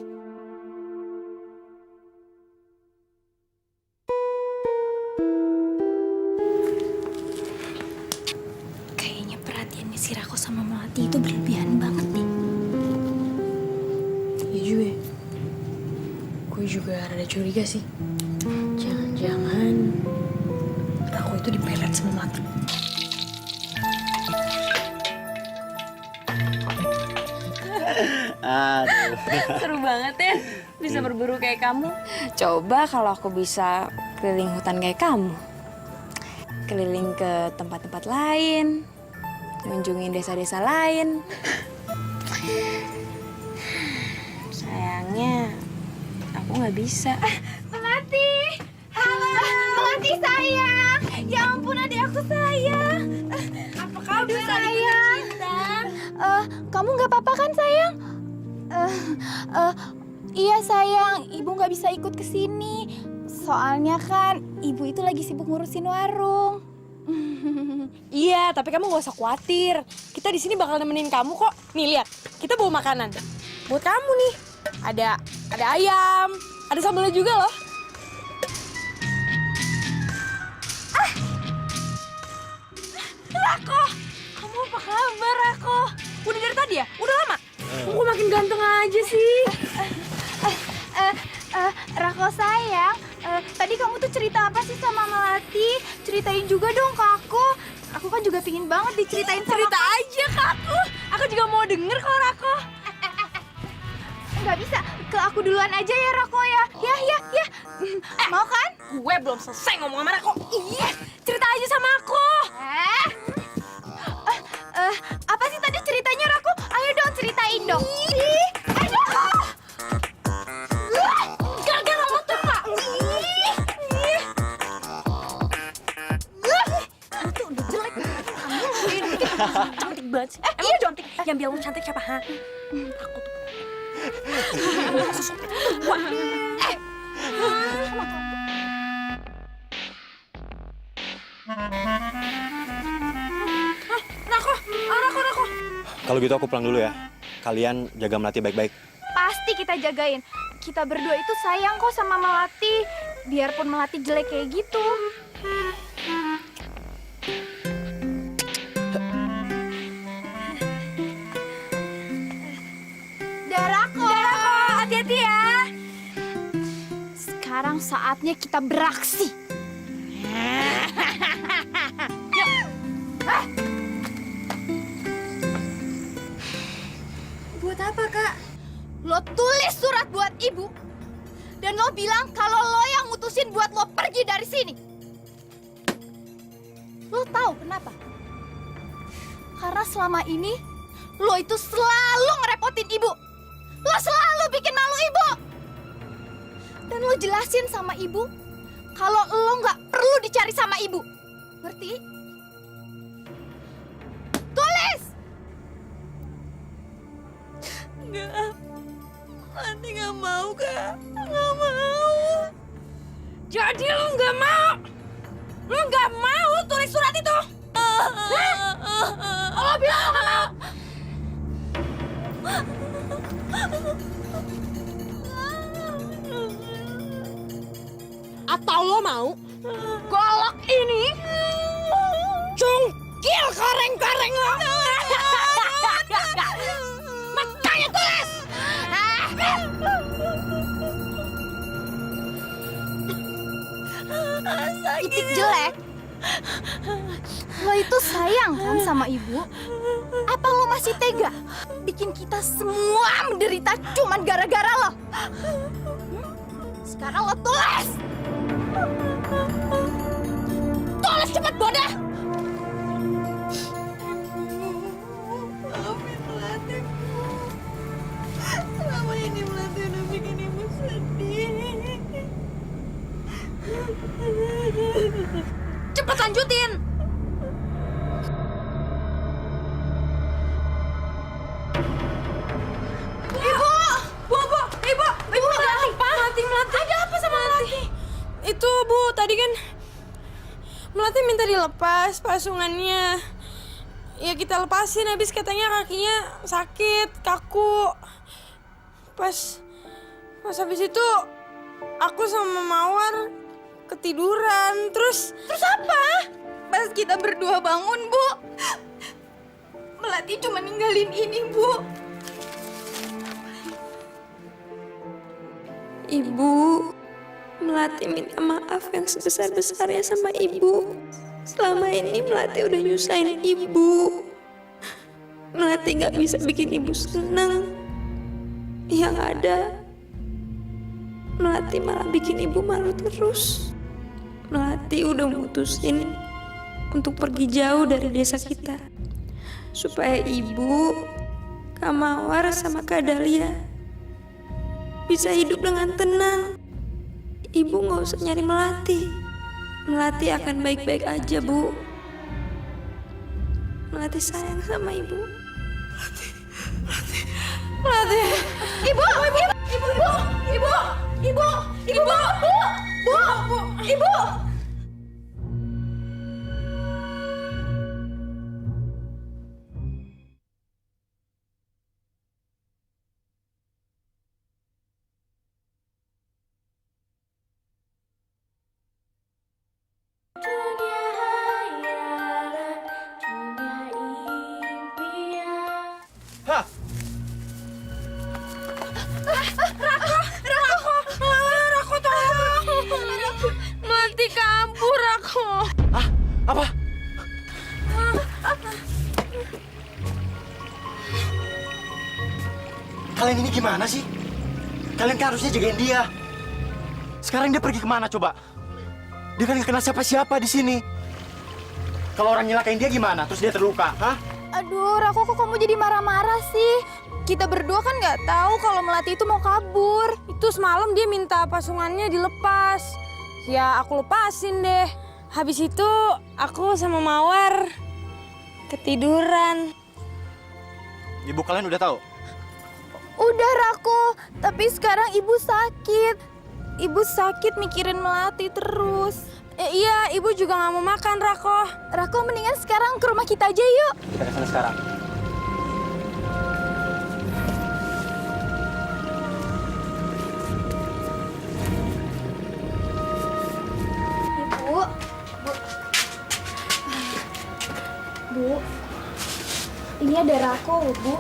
Kayaknya perhatiannya si Rako sama Melati itu berlebihan banget nih. Iya juga ya. Gue juga rada curiga sih. Jangan-jangan aku itu dipelet sama Melati. Seru banget ya, bisa berburu kayak kamu. Coba kalau aku bisa keliling hutan kayak kamu. Keliling ke tempat-tempat lain, mengunjungi desa-desa lain. Sayangnya, aku nggak bisa. Melati! Halo! Melati sayang! Ya ampun adik aku sayang! Apa kabar sayang? Kamu nggak apa-apa kan sayang? Iya sayang, ibu nggak bisa ikut ke sini. Soalnya kan ibu itu lagi sibuk ngurusin warung. Iya, tapi kamu gak usah khawatir. Kita di sini bakal nemenin kamu kok. Nih lihat, kita bawa makanan buat kamu nih. Ada ayam, ada sambelnya juga loh. Rako, kamu apa kabar Rako? Udah dari tadi ya? Udah lama? Kok makin ganteng aja sih? Rako sayang, tadi kamu tuh cerita apa sih sama Melati? Ceritain juga dong ke aku. Aku kan juga pingin banget diceritain sama Cerita aja ke aku. Aku juga mau denger kok Rako. Nggak bisa, ke aku duluan aja ya Rako ya. Ya. Mau kan? Gue belum selesai ngomong sama Rako. Iya, cerita aja sama aku. Apa sih tadi ceritanya Rako? Ayo dong ceritain dong. Ayo. Gara-gara lo tuh Kak. Kamu tuh udah jelek. Cantik banget sih. Iya cantik. Yang bilang lu cantik siapa? Ha? Aku tuh. Rako. Kalau gitu aku pulang dulu ya. Kalian jaga Melati baik-baik. Pasti kita jagain. Kita berdua itu sayang kok sama Melati. Biarpun Melati jelek kayak gitu. Darako, hati-hati ya. Sekarang saatnya kita beraksi. Buat apa, Kak? Lo tulis surat buat ibu. Dan lo bilang kalau lo yang mutusin buat lo pergi dari sini. Lo tahu kenapa? Karena selama ini lo itu selalu ngerepotin ibu. Lo selalu bikin malu ibu. Dan lo jelasin sama ibu kalau lo nggak perlu dicari sama ibu. Ngerti? Enggak. Melati nggak mau, Kak. Nggak mau. Jadi lu nggak mau? Lu nggak mau tulis surat itu? Lo bilang lo nggak mau? Atau lo mau golok ini cungkil koreng-koreng lo? Makanya tulis! Itik jelek. Lo itu sayang kan sama ibu? Apa lo masih tega bikin kita semua menderita cuman gara-gara lo? Sekarang lo tulis! Tulis cepet bodoh! Maafin Melati, Bu. Selama ini Melati udah bikin ibu sedih. Cepet lanjutin! Ibu kenapa? Melati. Ada apa sama Melati? Itu Bu, tadi kan Melati minta dilepas pasungannya. Ya kita lepasin, habis katanya kakinya sakit, kaku. Pas habis itu aku sama Mawar ketiduran. Terus apa? Pas kita berdua bangun, Bu, Melati cuma ninggalin ini, Bu. Ibu, Melati minta maaf yang sebesar-besarnya sama Ibu. Selama ini Melati udah nyusahin Ibu. Melati gak bisa bikin Ibu senang. Yang ada, Melati malah bikin Ibu malu terus. Melati udah mutusin untuk pergi jauh dari desa kita. Supaya Ibu, Kak Mawar sama Kak Dahlia bisa hidup dengan tenang. Ibu nggak usah nyari Melati. Melati akan baik-baik aja, Bu. Melati sayang sama Ibu. Melati. Ibu! Hah? Rako tolong. Melati kabur, Rako. Hah? Apa? Kalian ini gimana sih? Kalian kan harusnya jagain dia. Sekarang dia pergi kemana coba? Dia kan nggak kenal siapa-siapa di sini. Kalau orang nyelakain dia gimana? Terus dia terluka, hah? Aduh, Rako, kok kamu jadi marah-marah sih? Kita berdua kan nggak tahu kalau Melati itu mau kabur. Itu semalam dia minta pasungannya dilepas. Ya aku lepasin deh. Habis itu aku sama Mawar ketiduran. Ibu kalian udah tahu? Udah, Rako. Tapi sekarang ibu sakit. Ibu sakit mikirin Melati terus. Iya, ibu juga nggak mau makan, Rako. Rako, mendingan sekarang ke rumah kita aja yuk. Kita ke sana sekarang. Bu, ini ada Rako, Bu.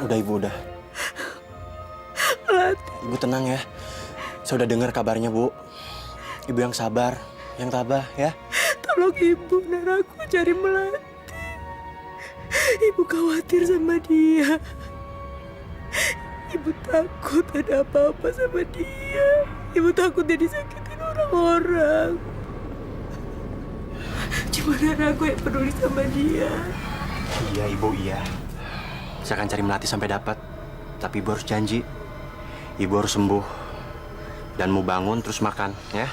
Udah Ibu, udah. Ibu tenang ya. Saya udah dengar kabarnya, Bu. Ibu yang sabar, yang tabah ya. Tolong ibu dan aku cari Melati. Ibu khawatir sama dia. Ibu takut ada apa-apa sama dia. Ibu takut dia disakitin orang-orang. Cuma aku yang peduli sama dia. Iya Ibu, iya. Saya akan cari Melati sampai dapat. Tapi Ibu harus janji. Ibu harus sembuh. Dan mau bangun terus makan, ya.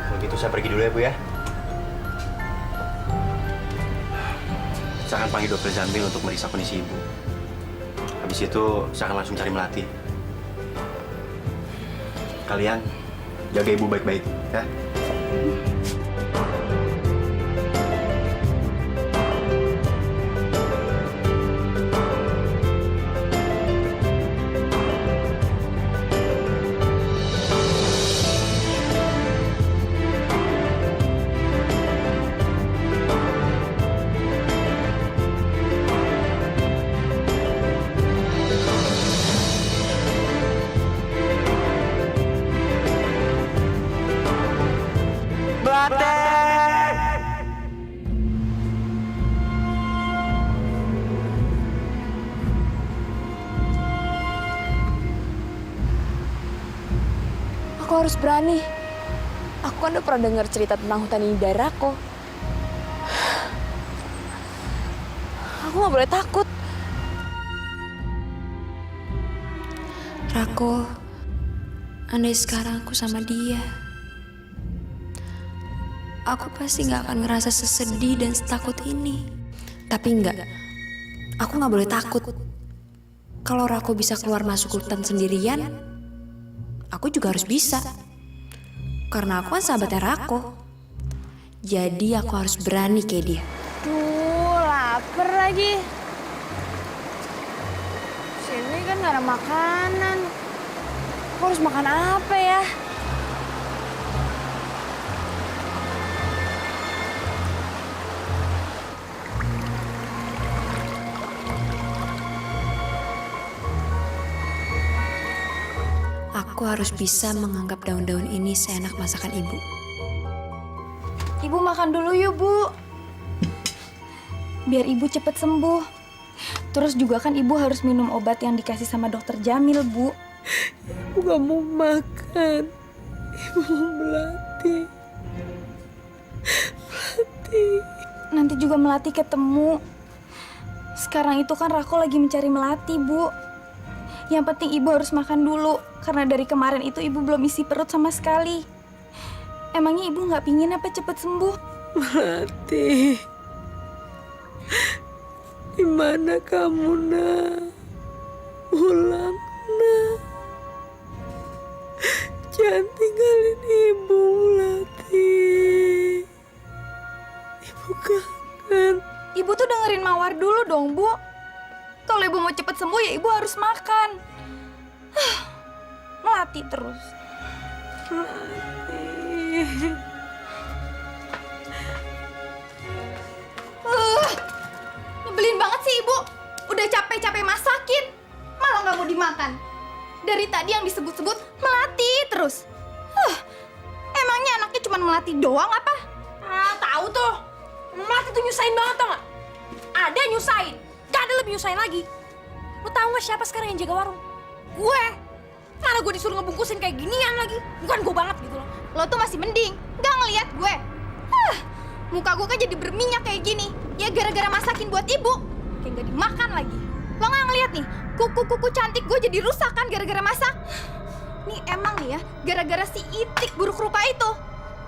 Kalau gitu saya pergi dulu ya, Bu ya. Saya akan panggil dokter Zambil untuk meriksa kondisi ibu. Habis itu saya akan langsung cari Melati. Kalian jaga ibu baik-baik, ya. Aku harus berani. Aku kan udah pernah dengar cerita tentang hutan ini dari Rako. Aku nggak boleh takut. Rako, andai sekarang aku sama dia, aku pasti nggak akan ngerasa sesedih dan setakut ini. Tapi enggak, aku nggak boleh takut. Kalau Rako bisa keluar masuk hutan sendirian, aku juga harus bisa. Karena aku kan sahabatnya Rako. Jadi aku harus berani kayak dia. Duh, lapar lagi. Sini kan gak ada makanan. Aku harus makan apa ya? Aku harus bisa menganggap daun-daun ini seenak masakan ibu. Ibu makan dulu yuk, Bu. Biar ibu cepet sembuh. Terus juga kan ibu harus minum obat yang dikasih sama dokter Jamil, Bu. Ibu gak mau makan. Ibu mau Melati. Melati. Nanti juga Melati ketemu. Sekarang itu kan Rako lagi mencari Melati, Bu. Yang penting ibu harus makan dulu. Karena dari kemarin itu ibu belum isi perut sama sekali. Emangnya ibu nggak pingin apa cepet sembuh? Melati. Di mana kamu, nak? Pulang, nak. Jangan tinggalin ibu, Melati. Ibu kangen. Ibu tuh dengerin Mawar dulu dong, Bu. Kalau ibu mau cepet sembuh ya ibu harus makan. Melati terus. Nyebelin banget sih ibu. Udah capek-capek masakin, malah nggak mau dimakan. Dari tadi yang disebut-sebut Melati terus. Emangnya anaknya cuma Melati doang apa? Ah, tahu tuh. Melati tuh nyusahin banget tau gak? Ada nyusahin, gak ada lebih nyusahin lagi. Lo tau gak siapa sekarang yang jaga warung? Gue. Mana gue disuruh ngebungkusin kayak ginian lagi. Bukan gue banget gitu loh. Lo tuh masih mending, gak ngeliat gue. Muka gue kan jadi berminyak kayak gini. Ya gara-gara masakin buat ibu. Kayak gak dimakan lagi. Lo gak ngeliat nih, kuku-kuku cantik gue jadi rusak kan gara-gara masak. Nih emang nih ya, gara-gara si Itik buruk rupa itu.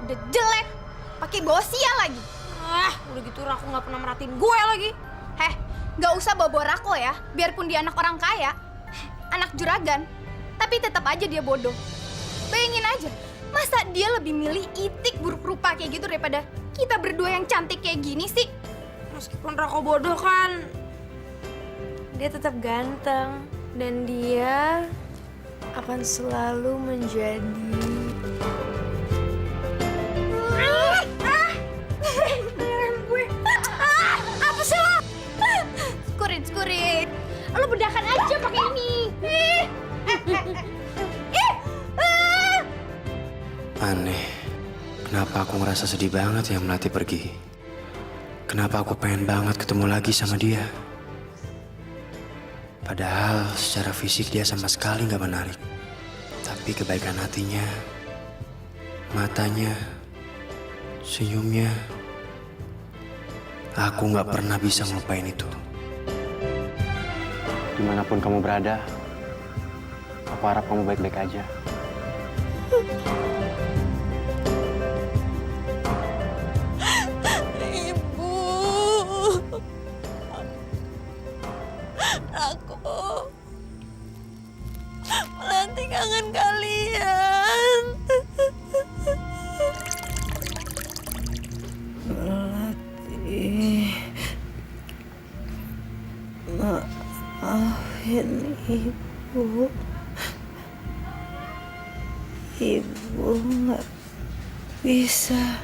Udah jelek, pakai bawa sial lagi. Udah gitu Rako gak pernah merhatiin gue lagi. Gak usah bawa Rako ya. Biarpun dia anak orang kaya, anak juragan, tapi tetap aja dia bodoh. Bayangin aja, masa dia lebih milih Itik buruk rupa kayak gitu daripada kita berdua yang cantik kayak gini sih? Meskipun Rako bodoh kan, dia tetap ganteng. Dan dia akan selalu menjadi... Apa sih lo? Skurit. Lo bedakan aja pakai ini. Aneh, kenapa aku ngerasa sedih banget ya Melati pergi? Kenapa aku pengen banget ketemu lagi sama dia? Padahal secara fisik dia sama sekali nggak menarik. Tapi kebaikan hatinya, matanya, senyumnya, aku nggak pernah bisa ngelupain itu. Dimanapun kamu berada, aku harap kamu baik-baik aja. Maafin Ibu. Ibu nggak bisa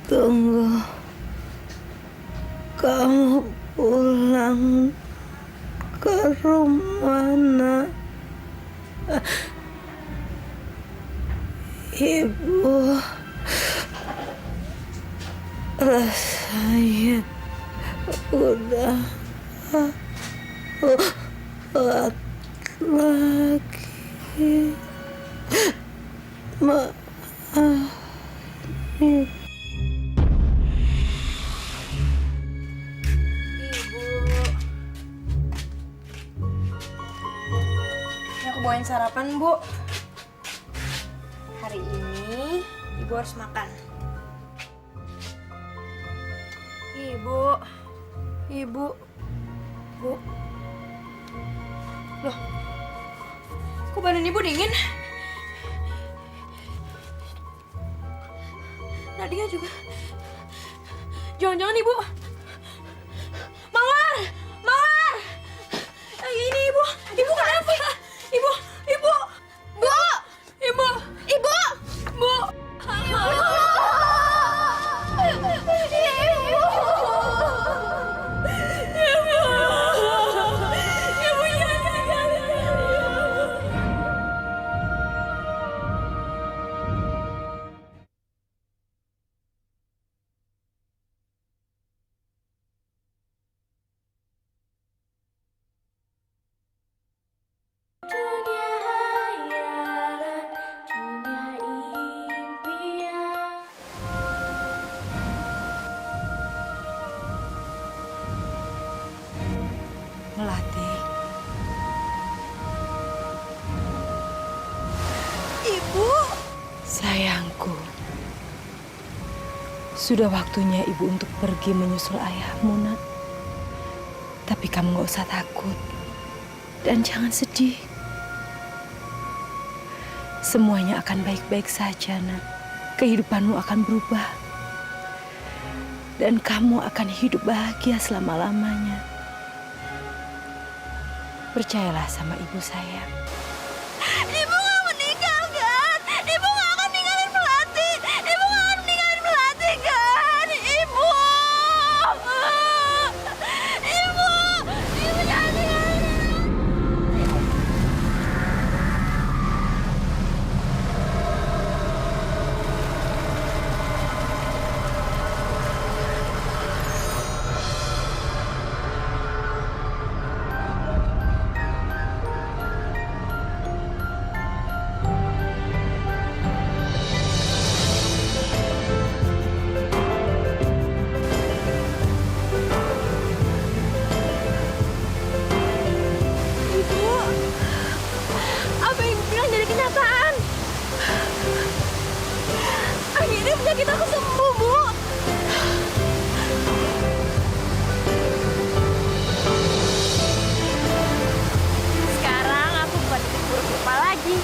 tunggu kamu pulang ke rumah, Nak. Ibu rasanya udah kuat lagi. Maafin. Aku bawain sarapan, Bu. Hari ini Ibu harus makan. Ibu. Bu. Loh, kok badan Ibu dingin? Nadia juga. Jangan-jangan Ibu. Mawar! Ini Ibu. Ibu kenapa? Ibu. Bu! Ibu. Melati. Ibu. Sayangku. Sudah waktunya Ibu untuk pergi menyusul ayahmu, Nak. Tapi kamu gak usah takut. Dan jangan sedih. Semuanya akan baik-baik saja, Nak. Kehidupanmu akan berubah. Dan kamu akan hidup bahagia selama-lamanya. Percayalah sama ibu sayang. Ibu nggak meninggalkan. Ibu nggak akan ninggalin Melati. Ibu nggak akan ninggalin Melati kan? Ibu jangan tinggalin. Apa yang bilang jadi kenyataan? Akhirnya penyakit aku sembuh, Bu. Sekarang aku bukan titik buruk rupa lagi.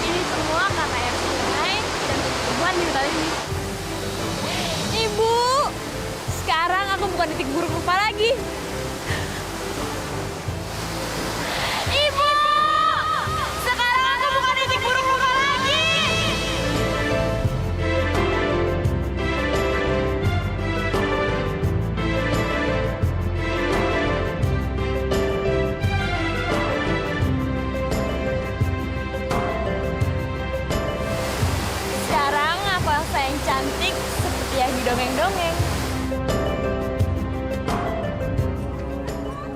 Ini semua karena air sungai dan tumbuhan di hutan ini. Ibu, sekarang aku bukan titik buruk rupa lagi. Ibu, sekarang aku bukan titik buruk rupa lagi. Sekarang aku Elsa yang cantik seperti yang di dongeng-dongeng.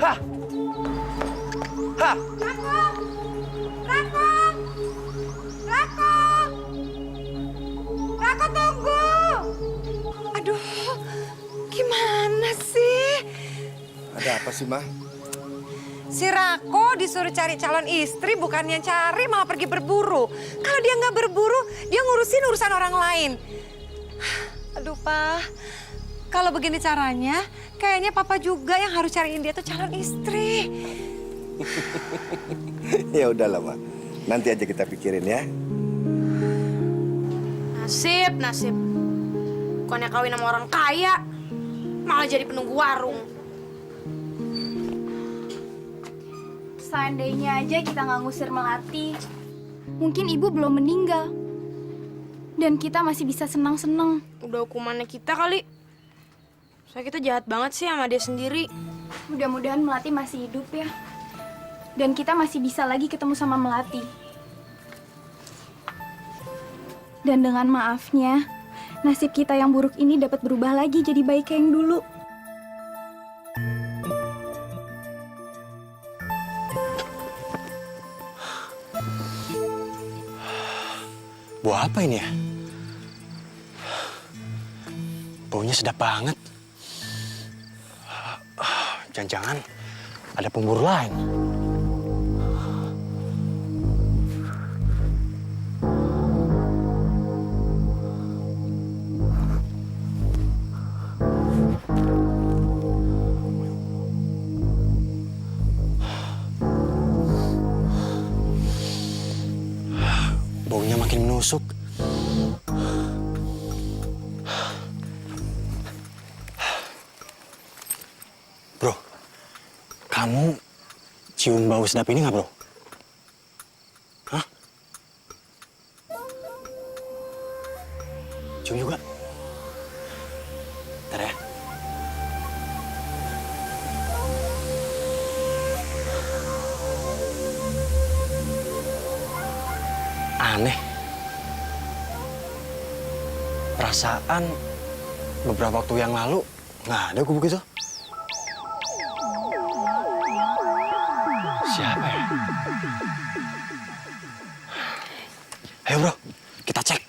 Hah? Rako tunggu. Aduh, gimana sih? Ada apa sih, Mah? Si Rako disuruh cari calon istri, bukannya cari malah pergi berburu. Kalau dia nggak berburu, dia ngurusin urusan orang lain. Aduh, Pak. Kalau begini caranya, kayaknya Papa juga yang harus cariin dia tuh calon istri. Ya udahlah, Mah. Nanti aja kita pikirin ya. Nasib. Bukannya kawin sama orang kaya, malah jadi penunggu warung. Seandainya aja kita nggak ngusir Melati, mungkin ibu belum meninggal. Dan kita masih bisa senang-senang. Udah hukumannya kita kali. Soalnya kita jahat banget sih sama dia sendiri. Mudah-mudahan Melati masih hidup ya. Dan kita masih bisa lagi ketemu sama Melati. Dan dengan maafnya, nasib kita yang buruk ini dapat berubah lagi jadi baik kayak yang dulu. Buah apa ini ya? Baunya sedap banget. Jangan-jangan ada pemburu lain. Baunya makin menusuk. Bro, kamu cium bau sedap ini nggak, bro? Hah? Cium juga? Ntar ya. Aneh. Perasaan beberapa waktu yang lalu nggak ada gubuk itu. Siapa ya? Ayo bro, kita cek.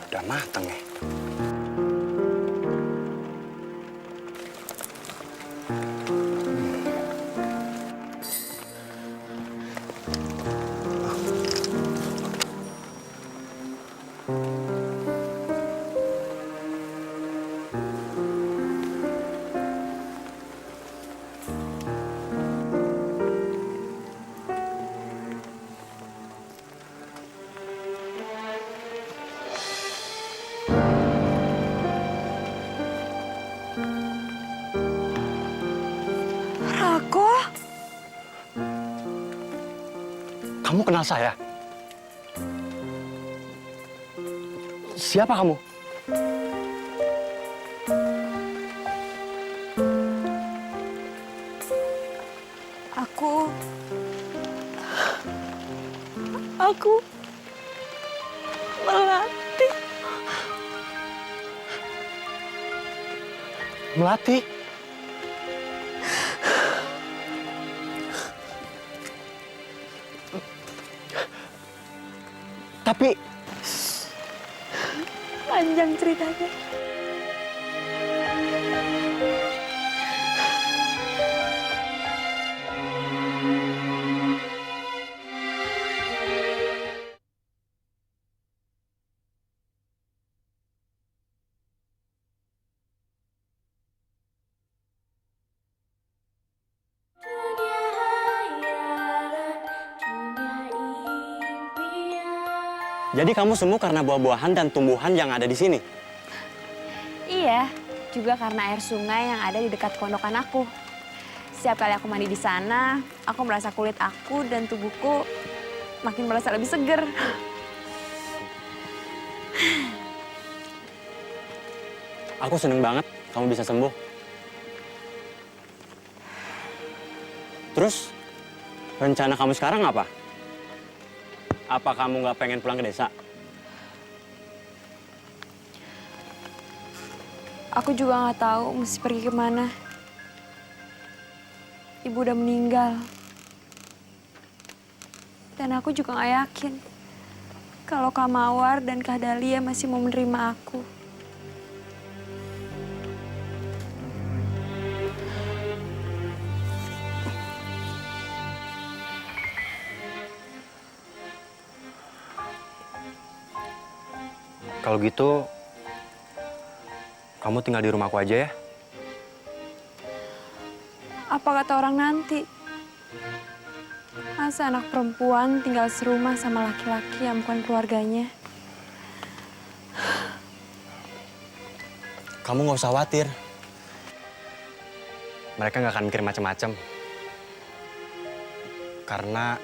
Udah mateng nih. Kamu kenal saya? Siapa kamu? Aku Melati. Melati? Tapi Panjang ceritanya. jadi kamu sembuh karena buah-buahan dan tumbuhan yang ada di sini? Iya, juga karena air sungai yang ada di dekat pondokan aku. Setiap kali aku mandi di sana, aku merasa kulit aku dan tubuhku makin merasa lebih seger. Aku seneng banget kamu bisa sembuh. Terus, rencana kamu sekarang apa? Apa kamu nggak pengen pulang ke desa? Aku juga nggak tahu mesti pergi kemana. Ibu udah meninggal. Dan aku juga nggak yakin kalau Kak Mawar dan Kak Dahlia masih mau menerima aku. Kalau gitu, kamu tinggal di rumahku aja ya. Apa kata orang nanti? Masa anak perempuan tinggal serumah sama laki-laki yang bukan keluarganya? Kamu nggak usah khawatir. Mereka nggak akan mikir macam-macam. Karena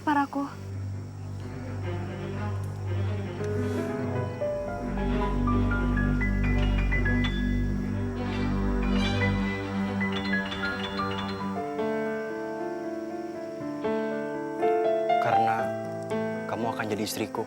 apa, Rako? karena kamu akan jadi istriku.